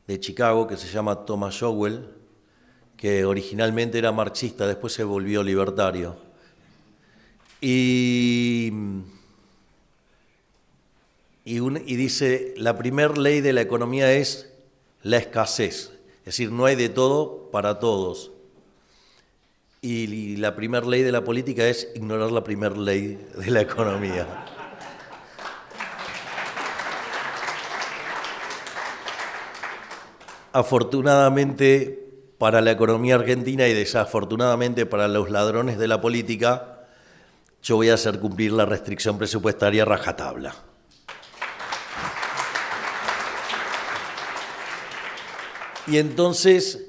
de Chicago que se llama Thomas Sowell, que originalmente era marxista, después se volvió libertario. Y dice, la primer ley de la economía es la escasez, es decir, no hay de todo para todos. Y la primera ley de la política es ignorar la primera ley de la economía. Afortunadamente para la economía argentina y desafortunadamente para los ladrones de la política, yo voy a hacer cumplir la restricción presupuestaria a rajatabla. Y entonces,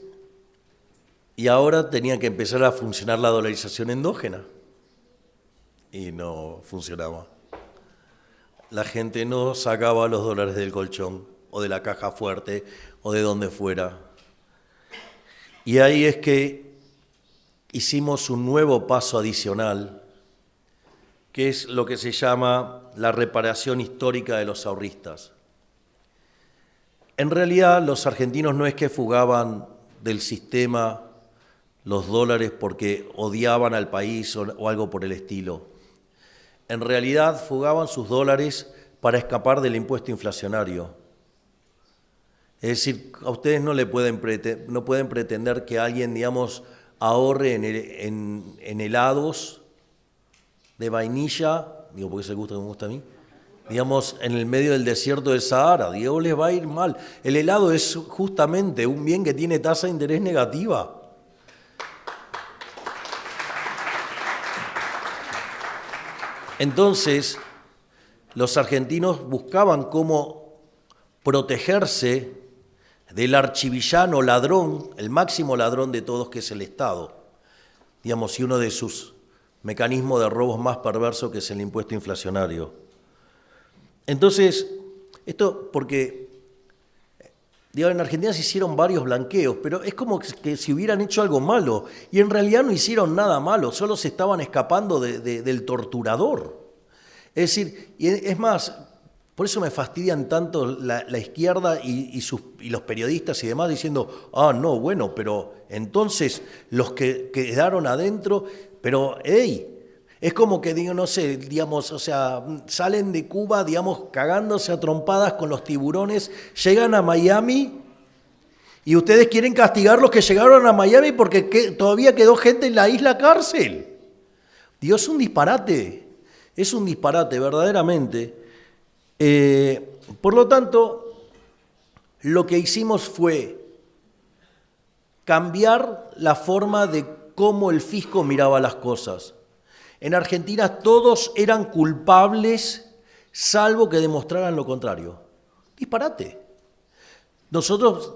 y ahora tenía que empezar a funcionar la dolarización endógena. Y no funcionaba. La gente no sacaba los dólares del colchón, o de la caja fuerte, o de donde fuera. Y ahí es que hicimos un nuevo paso adicional, que es lo que se llama la reparación histórica de los ahorristas. En realidad, los argentinos no es que fugaban del sistema los dólares porque odiaban al país o algo por el estilo. En realidad, fugaban sus dólares para escapar del impuesto inflacionario. Es decir, a ustedes no pueden pretender que alguien, digamos, ahorre en helados de vainilla, digo porque es el gusto que me gusta a mí, digamos, en el medio del desierto del Sahara. Digo, les va a ir mal. El helado es justamente un bien que tiene tasa de interés negativa. Entonces, los argentinos buscaban cómo protegerse del archivillano ladrón, el máximo ladrón de todos, que es el Estado. Digamos, y uno de sus mecanismos de robos más perversos, que es el impuesto inflacionario. Entonces, esto porque, digamos, en Argentina se hicieron varios blanqueos, pero es como que si hubieran hecho algo malo, y en realidad no hicieron nada malo, solo se estaban escapando del torturador. Es decir, y es más, por eso me fastidian tanto la izquierda y los periodistas y demás diciendo, no, bueno, pero entonces los que quedaron adentro, pero, hey, es como que, digo, no sé, digamos, o sea, salen de Cuba, digamos, cagándose a trompadas con los tiburones, llegan a Miami y ustedes quieren castigar los que llegaron a Miami porque todavía quedó gente en la isla cárcel. Dios, es un disparate, verdaderamente. Por lo tanto, lo que hicimos fue cambiar la forma de cómo el fisco miraba las cosas. En Argentina todos eran culpables, salvo que demostraran lo contrario. Disparate. Nosotros,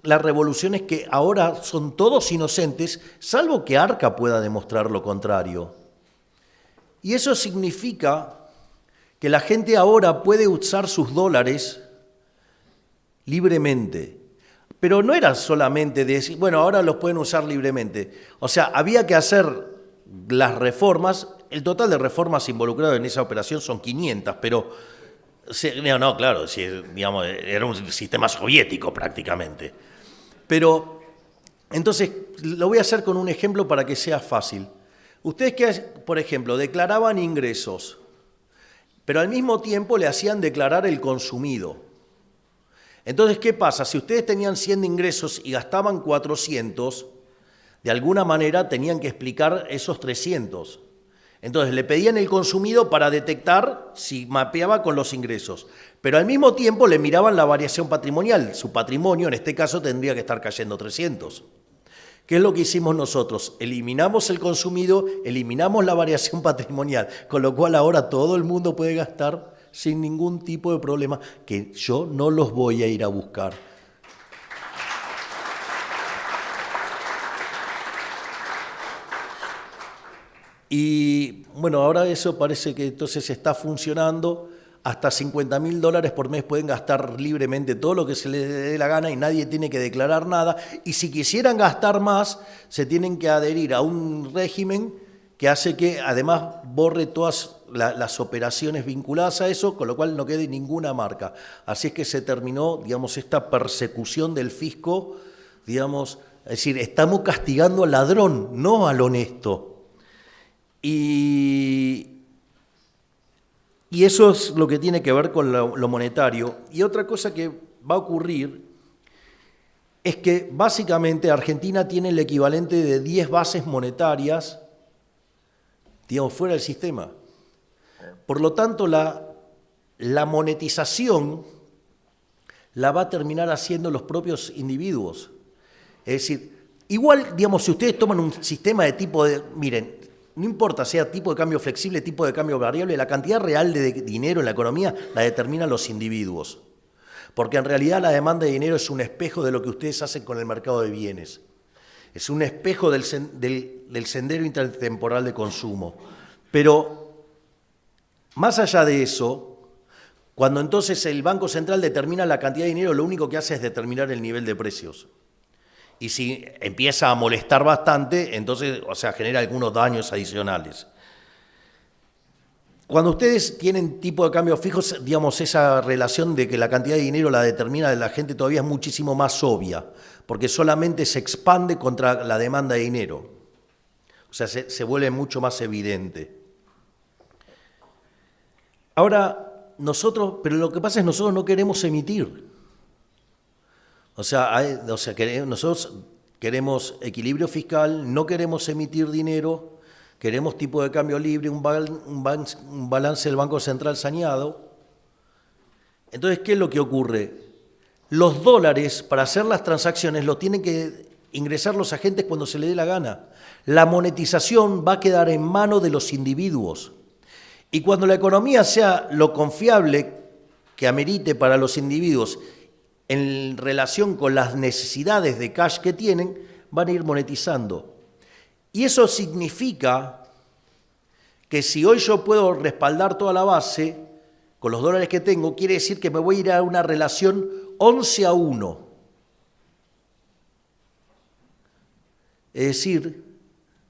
la revolución es que ahora son todos inocentes, salvo que Arca pueda demostrar lo contrario. Y eso significa que la gente ahora puede usar sus dólares libremente. Pero no era solamente decir, bueno, ahora los pueden usar libremente. O sea, había que hacer las reformas. El total de reformas involucradas en esa operación son 500, pero no, claro, digamos, era un sistema soviético prácticamente. Pero, entonces, lo voy a hacer con un ejemplo para que sea fácil. Ustedes que, por ejemplo, declaraban ingresos, pero al mismo tiempo le hacían declarar el consumido. Entonces, ¿qué pasa? Si ustedes tenían 100 de ingresos y gastaban 400, de alguna manera tenían que explicar esos 300. Entonces, le pedían el consumido para detectar si mapeaba con los ingresos. Pero al mismo tiempo le miraban la variación patrimonial. Su patrimonio, en este caso, tendría que estar cayendo 300. ¿Qué es lo que hicimos nosotros? Eliminamos el consumido, eliminamos la variación patrimonial, con lo cual ahora todo el mundo puede gastar sin ningún tipo de problema, que yo no los voy a ir a buscar. Y bueno, ahora eso parece que entonces está funcionando. Hasta $50.000 por mes pueden gastar libremente todo lo que se les dé la gana y nadie tiene que declarar nada. Y si quisieran gastar más, se tienen que adherir a un régimen que hace que además borre todas las operaciones vinculadas a eso, con lo cual no quede ninguna marca. Así es que se terminó, digamos, esta persecución del fisco, digamos, es decir, estamos castigando al ladrón, no al honesto. Y eso es lo que tiene que ver con lo monetario. Y otra cosa que va a ocurrir es que básicamente Argentina tiene el equivalente de 10 bases monetarias, digamos, fuera del sistema. Por lo tanto, la monetización la va a terminar haciendo los propios individuos. Es decir, igual, digamos, si ustedes toman un sistema de tipo de, miren, no importa sea tipo de cambio flexible, tipo de cambio variable, la cantidad real de dinero en la economía la determinan los individuos. Porque en realidad la demanda de dinero es un espejo de lo que ustedes hacen con el mercado de bienes. Es un espejo del sendero intertemporal de consumo. Pero, más allá de eso, cuando entonces el Banco Central determina la cantidad de dinero, lo único que hace es determinar el nivel de precios. Y si empieza a molestar bastante, entonces, o sea, genera algunos daños adicionales. Cuando ustedes tienen tipo de cambio fijos, digamos, esa relación de que la cantidad de dinero la determina la gente todavía es muchísimo más obvia, porque solamente se expande contra la demanda de dinero. O sea, se vuelve mucho más evidente. Ahora, pero lo que pasa es que nosotros no queremos emitir. Nosotros queremos equilibrio fiscal, no queremos emitir dinero, queremos tipo de cambio libre, un balance del Banco Central saneado. Entonces, ¿qué es lo que ocurre? Los dólares, para hacer las transacciones, los tienen que ingresar los agentes cuando se les dé la gana. La monetización va a quedar en manos de los individuos. Y cuando la economía sea lo confiable que amerite para los individuos en relación con las necesidades de cash que tienen, van a ir monetizando. Y eso significa que si hoy yo puedo respaldar toda la base con los dólares que tengo, quiere decir que me voy a ir a una relación 11-1. Es decir,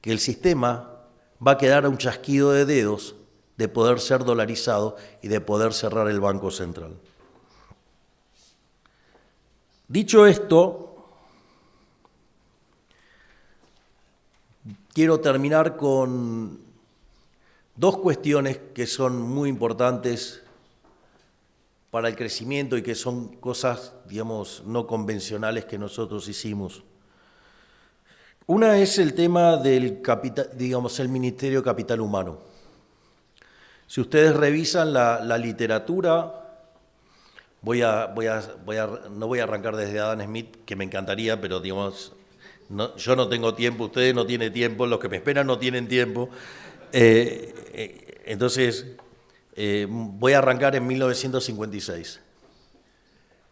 que el sistema va a quedar a un chasquido de dedos de poder ser dolarizado y de poder cerrar el Banco Central. Dicho esto, quiero terminar con dos cuestiones que son muy importantes para el crecimiento y que son cosas, digamos, no convencionales que nosotros hicimos. Una es el tema del capital, digamos, el Ministerio de Capital Humano. Si ustedes revisan la literatura, no voy a arrancar desde Adam Smith, que me encantaría, pero digamos, yo no tengo tiempo, ustedes no tienen tiempo, los que me esperan no tienen tiempo. Entonces, voy a arrancar en 1956.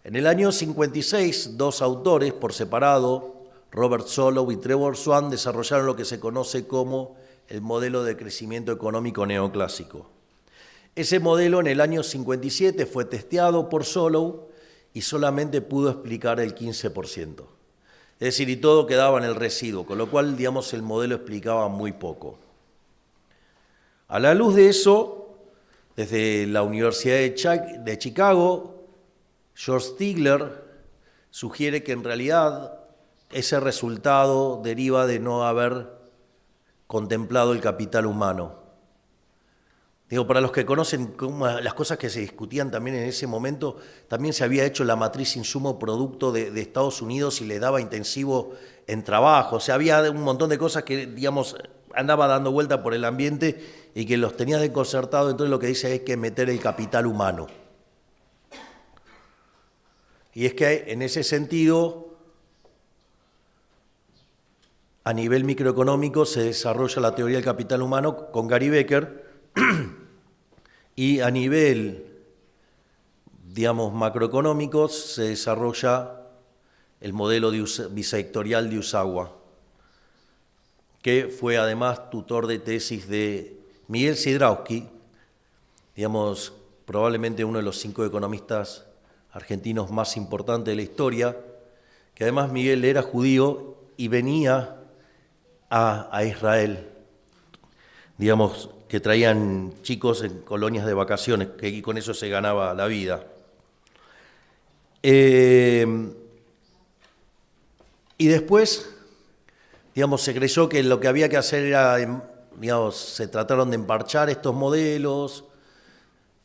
En el año 56, dos autores por separado, Robert Solow y Trevor Swan, desarrollaron lo que se conoce como el modelo de crecimiento económico neoclásico. Ese modelo en el año 57 fue testeado por Solow y solamente pudo explicar el 15%. Es decir, y todo quedaba en el residuo, con lo cual, digamos, el modelo explicaba muy poco. A la luz de eso, desde la Universidad de Chicago, George Stigler sugiere que en realidad ese resultado deriva de no haber contemplado el capital humano. Digo, para los que conocen las cosas que se discutían también en ese momento, también se había hecho la matriz insumo-producto de Estados Unidos y le daba intensivo en trabajo. O sea, había un montón de cosas que, digamos, andaba dando vuelta por el ambiente y que los tenía desconcertados. Entonces lo que dice es que meter el capital humano. Y es que en ese sentido, a nivel microeconómico se desarrolla la teoría del capital humano con Gary Becker, y a nivel, digamos, macroeconómico se desarrolla el modelo bisectorial de Usawa, que fue además tutor de tesis de Miguel Sidrowski, digamos, probablemente uno de los 5 economistas argentinos más importantes de la historia, que además Miguel era judío y venía a Israel, digamos, que traían chicos en colonias de vacaciones, y con eso se ganaba la vida. Y después, digamos, se creyó que lo que había que hacer era, digamos, se trataron de emparchar estos modelos,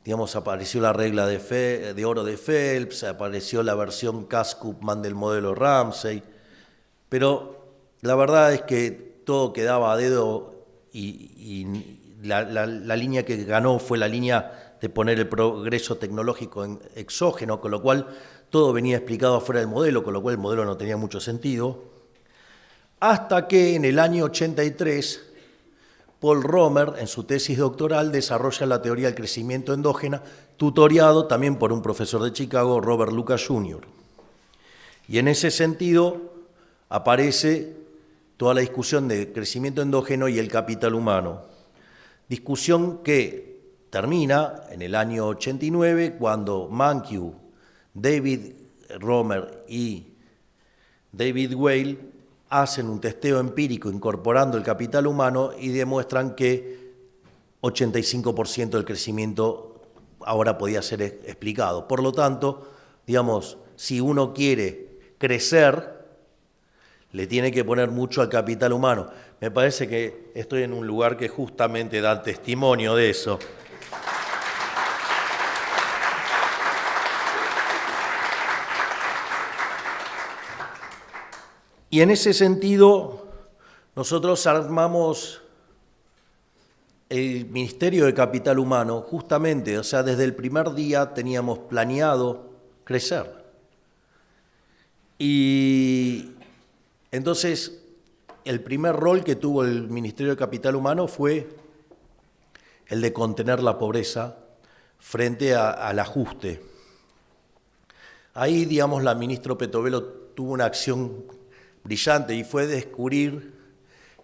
digamos, apareció la regla de oro de Phelps, apareció la versión Cass-Cookman del modelo Ramsey, pero la verdad es que todo quedaba a dedo y la línea que ganó fue la línea de poner el progreso tecnológico en exógeno, con lo cual todo venía explicado afuera del modelo, con lo cual el modelo no tenía mucho sentido, hasta que en el año 83 Paul Romer, en su tesis doctoral, desarrolla la teoría del crecimiento endógena, tutoriado también por un profesor de Chicago, Robert Lucas Jr. Y en ese sentido aparece toda la discusión de crecimiento endógeno y el capital humano. Discusión que termina en el año 89, cuando Mankiw, David Romer y David Weil hacen un testeo empírico incorporando el capital humano y demuestran que 85% del crecimiento ahora podía ser explicado. Por lo tanto, digamos, si uno quiere crecer, le tiene que poner mucho al capital humano. Me parece que estoy en un lugar que justamente da testimonio de eso. Y en ese sentido, nosotros armamos el Ministerio de Capital Humano justamente, o sea, desde el primer día teníamos planeado crecer. Y entonces, el primer rol que tuvo el Ministerio de Capital Humano fue el de contener la pobreza frente al ajuste. Ahí, digamos, la ministra Petovelo tuvo una acción brillante y fue descubrir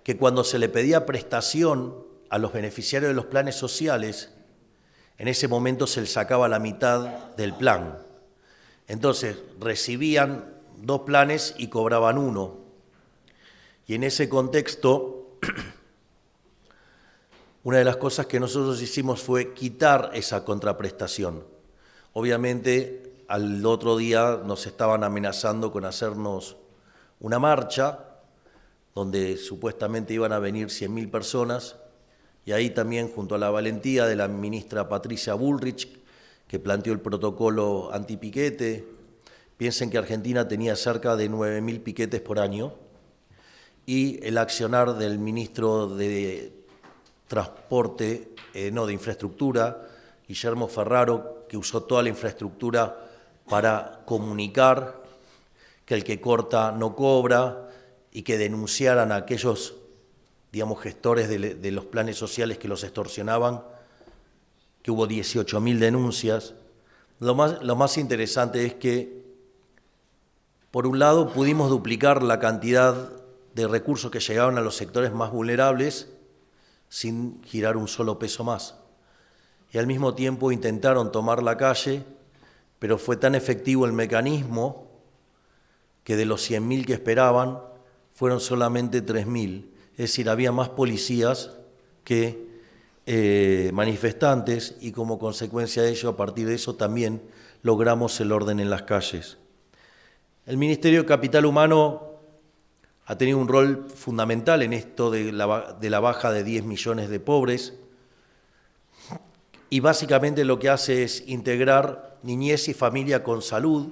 que cuando se le pedía prestación a los beneficiarios de los planes sociales, en ese momento se les sacaba la mitad del plan. Entonces recibían 2 planes y cobraban 1. Y en ese contexto, una de las cosas que nosotros hicimos fue quitar esa contraprestación. Obviamente, al otro día nos estaban amenazando con hacernos una marcha donde supuestamente iban a venir 100.000 personas, y ahí también, junto a la valentía de la ministra Patricia Bullrich, que planteó el protocolo antipiquete. Piensen que Argentina tenía cerca de 9.000 piquetes por año, y el accionar del ministro de Transporte, de Infraestructura, Guillermo Ferraro, que usó toda la infraestructura para comunicar que el que corta no cobra, y que denunciaran a aquellos, digamos, gestores de los planes sociales que los extorsionaban, que hubo 18.000 denuncias. Lo más interesante es que, por un lado, pudimos duplicar la cantidad de recursos que llegaban a los sectores más vulnerables sin girar un solo peso más. Y al mismo tiempo intentaron tomar la calle, pero fue tan efectivo el mecanismo que de los 100.000 que esperaban, fueron solamente 3.000. Es decir, había más policías que manifestantes, y como consecuencia de ello, a partir de eso también logramos el orden en las calles. El Ministerio de Capital Humano ha tenido un rol fundamental en esto de la baja de 10 millones de pobres, y básicamente lo que hace es integrar niñez y familia con salud,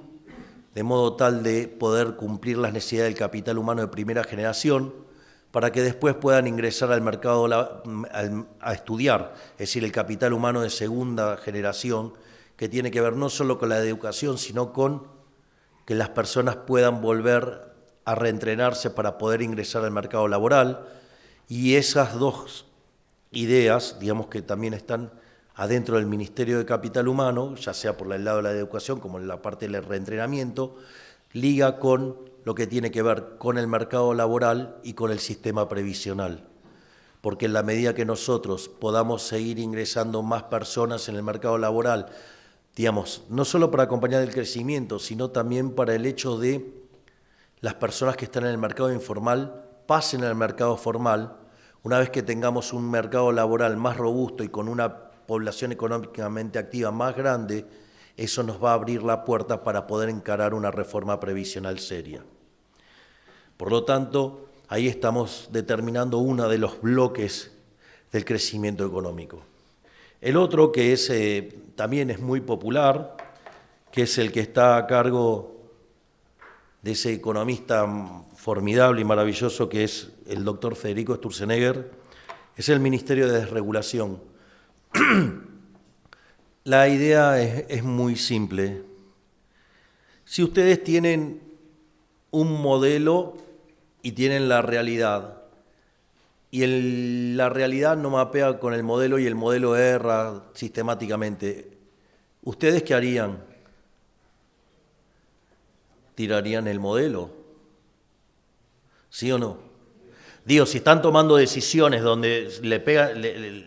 de modo tal de poder cumplir las necesidades del capital humano de primera generación, para que después puedan ingresar al mercado a estudiar, es decir, el capital humano de segunda generación, que tiene que ver no solo con la educación, sino con que las personas puedan volver a reentrenarse para poder ingresar al mercado laboral. Y esas dos ideas, digamos, que también están adentro del Ministerio de Capital Humano, ya sea por el lado de la educación como en la parte del reentrenamiento, liga con lo que tiene que ver con el mercado laboral y con el sistema previsional. Porque en la medida que nosotros podamos seguir ingresando más personas en el mercado laboral, digamos, no solo para acompañar el crecimiento, sino también para el hecho de las personas que están en el mercado informal pasen al mercado formal, una vez que tengamos un mercado laboral más robusto y con una población económicamente activa más grande, eso nos va a abrir la puerta para poder encarar una reforma previsional seria. Por lo tanto, ahí estamos determinando uno de los bloques del crecimiento económico. El otro, que es, también es muy popular, que es el que está a cargo de ese economista formidable y maravilloso que es el doctor Federico Sturzenegger, es el Ministerio de Desregulación. La idea es muy simple. Si ustedes tienen un modelo y tienen la realidad, y la realidad no mapea con el modelo y el modelo erra sistemáticamente, ¿ustedes qué harían? ¿Tirarían el modelo? ¿Sí o no? Digo, si están tomando decisiones donde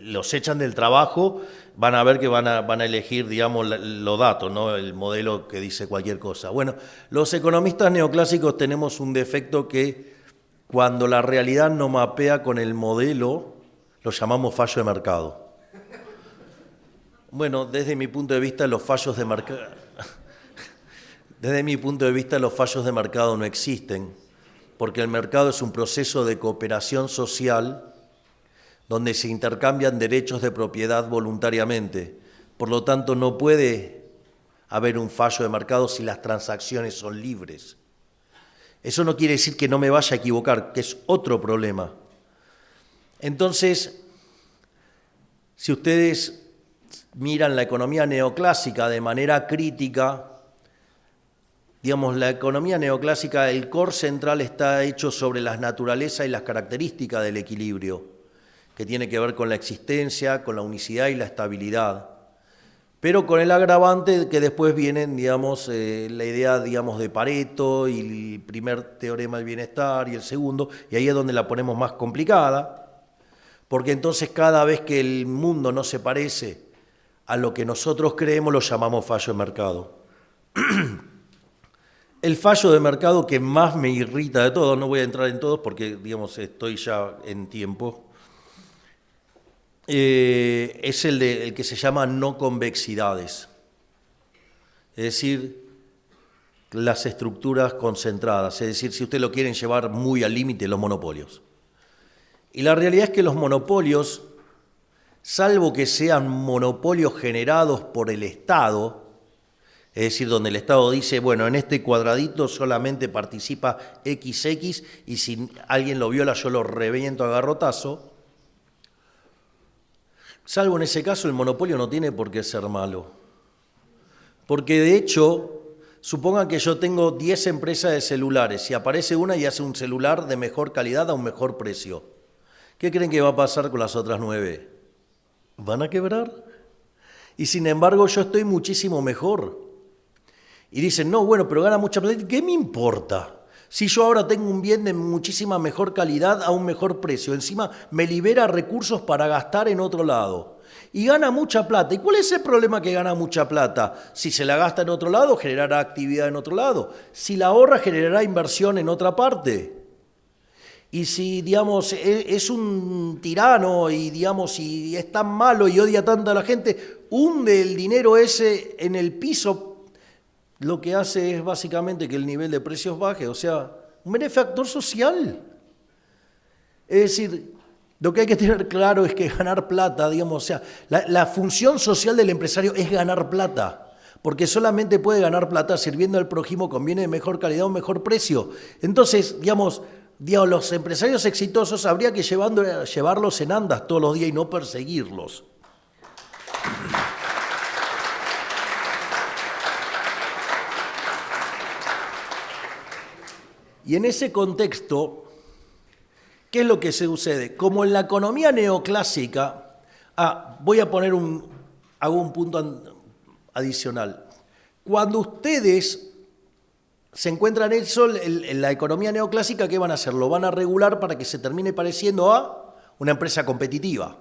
los echan del trabajo, van a ver que van a elegir, digamos, los datos, ¿no? El modelo que dice cualquier cosa. Bueno, los economistas neoclásicos tenemos un defecto que cuando la realidad no mapea con el modelo, lo llamamos fallo de mercado. Bueno, desde mi punto de vista, los fallos de mercado... Desde mi punto de vista, los fallos de mercado no existen, porque el mercado es un proceso de cooperación social donde se intercambian derechos de propiedad voluntariamente. Por lo tanto, no puede haber un fallo de mercado si las transacciones son libres. Eso no quiere decir que no me vaya a equivocar, que es otro problema. Entonces, si ustedes miran la economía neoclásica de manera crítica, digamos, la economía neoclásica, el core central está hecho sobre las naturalezas y las características del equilibrio, que tiene que ver con la existencia, con la unicidad y la estabilidad, pero con el agravante que después vienen, digamos, la idea, digamos, de Pareto y el primer teorema del bienestar y el segundo, y ahí es donde la ponemos más complicada, porque entonces cada vez que el mundo no se parece a lo que nosotros creemos, lo llamamos fallo de mercado. El fallo de mercado que más me irrita de todos, no voy a entrar en todos porque, digamos, estoy ya en tiempo, es el que se llama no convexidades. Es decir, las estructuras concentradas. Es decir, si ustedes lo quieren llevar muy al límite, los monopolios. Y la realidad es que los monopolios, salvo que sean monopolios generados por el Estado, es decir, donde el Estado dice, bueno, en este cuadradito solamente participa XX y si alguien lo viola yo lo reviento a garrotazo. Salvo en ese caso, el monopolio no tiene por qué ser malo. Porque de hecho, supongan que yo tengo 10 empresas de celulares y aparece una y hace un celular de mejor calidad a un mejor precio. ¿Qué creen que va a pasar con las otras 9? ¿Van a quebrar? Y sin embargo, yo estoy muchísimo mejor. Y dicen, no, bueno, pero gana mucha plata. ¿Qué me importa? Si yo ahora tengo un bien de muchísima mejor calidad a un mejor precio, encima me libera recursos para gastar en otro lado. Y gana mucha plata. ¿Y cuál es el problema que gana mucha plata? Si se la gasta en otro lado, generará actividad en otro lado. Si la ahorra, generará inversión en otra parte. Y si, digamos, es un tirano y, digamos, si es tan malo y odia tanto a la gente, hunde el dinero ese en el piso. Lo que hace es básicamente que el nivel de precios baje, o sea, un benefactor social. Es decir, lo que hay que tener claro es que ganar plata, digamos, o sea, la función social del empresario es ganar plata, porque solamente puede ganar plata sirviendo al prójimo con bienes de mejor calidad o un mejor precio. Entonces, digamos, los empresarios exitosos habría que llevarlos en andas todos los días y no perseguirlos. Y en ese contexto, ¿qué es lo que sucede? Como en la economía neoclásica, voy a poner hago un punto adicional. Cuando ustedes se encuentran eso, en la economía neoclásica, ¿qué van a hacer? Lo van a regular para que se termine pareciendo a una empresa competitiva.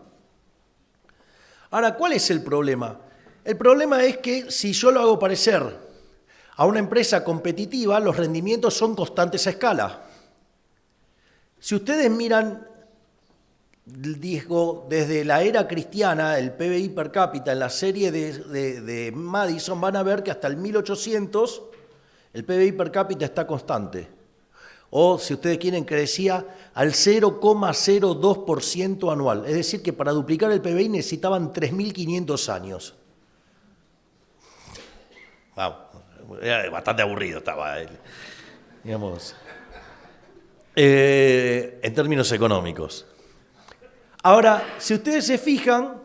Ahora, ¿cuál es el problema? El problema es que si yo lo hago parecer a una empresa competitiva, los rendimientos son constantes a escala. Si ustedes miran, digo, desde la era cristiana, el PBI per cápita en la serie de Madison, van a ver que hasta el 1800 el PBI per cápita está constante. o si ustedes quieren, crecía al 0,02% anual. Es decir, que para duplicar el PBI necesitaban 3.500 años. Vamos, era bastante aburrido estaba, digamos, en términos económicos. Ahora, si ustedes se fijan,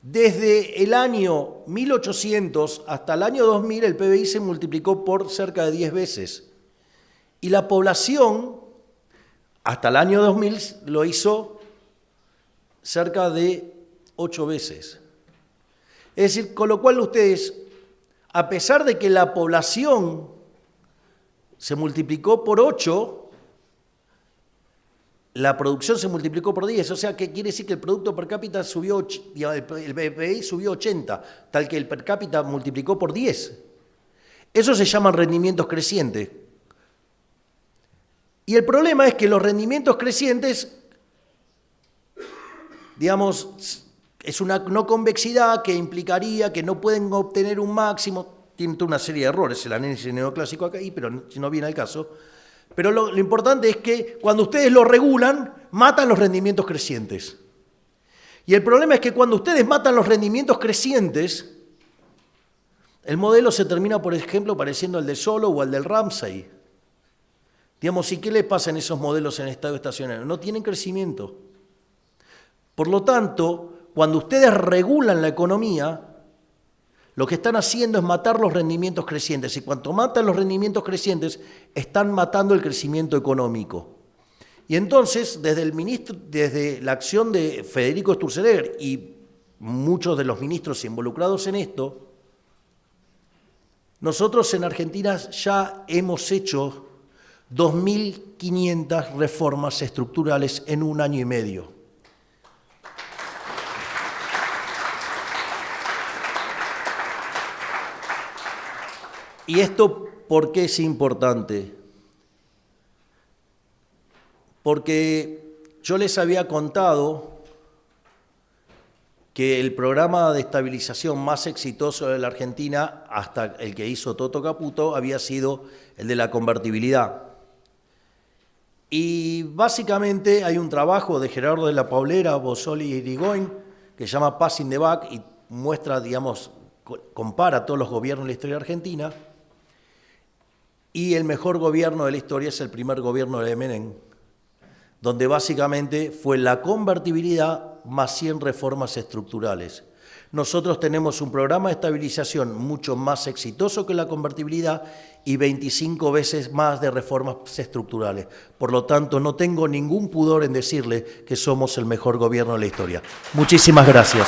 desde el año 1800 hasta el año 2000 el PBI se multiplicó por cerca de 10 veces. Y la población, hasta el año 2000, lo hizo cerca de 8 veces. Es decir, con lo cual ustedes, a pesar de que la población se multiplicó por 8, la producción se multiplicó por 10, o sea, que quiere decir que el producto per cápita subió, el PBI subió 80, tal que el per cápita multiplicó por 10. Eso se llaman rendimientos crecientes. Y el problema es que los rendimientos crecientes, digamos, es una no convexidad que implicaría que no pueden obtener un máximo. Tiene toda una serie de errores el análisis neoclásico acá, pero no viene al caso. Pero lo importante es que cuando ustedes lo regulan, matan los rendimientos crecientes. Y el problema es que cuando ustedes matan los rendimientos crecientes, el modelo se termina, por ejemplo, pareciendo al de Solow o al del Ramsey. Digamos, ¿y qué le pasa en esos modelos en estado estacionario? No tienen crecimiento. Por lo tanto, cuando ustedes regulan la economía, lo que están haciendo es matar los rendimientos crecientes. Y cuanto matan los rendimientos crecientes, están matando el crecimiento económico. Y entonces, desde la acción de Federico Sturzenegger y muchos de los ministros involucrados en esto, nosotros en Argentina ya hemos hecho 2.500 reformas estructurales en 1 año y medio. ¿Y esto por qué es importante? Porque yo les había contado que el programa de estabilización más exitoso de la Argentina, hasta el que hizo Toto Caputo, había sido el de la convertibilidad. Y básicamente hay un trabajo de Gerardo de la Paulera, Bossoli y Irigoyen que se llama Passing the Buck y muestra, digamos, compara todos los gobiernos de la historia argentina. Y el mejor gobierno de la historia es el primer gobierno de Menem, donde básicamente fue la convertibilidad más 100 reformas estructurales. Nosotros tenemos un programa de estabilización mucho más exitoso que la convertibilidad y 25 veces más de reformas estructurales. Por lo tanto, no tengo ningún pudor en decirle que somos el mejor gobierno de la historia. Muchísimas gracias.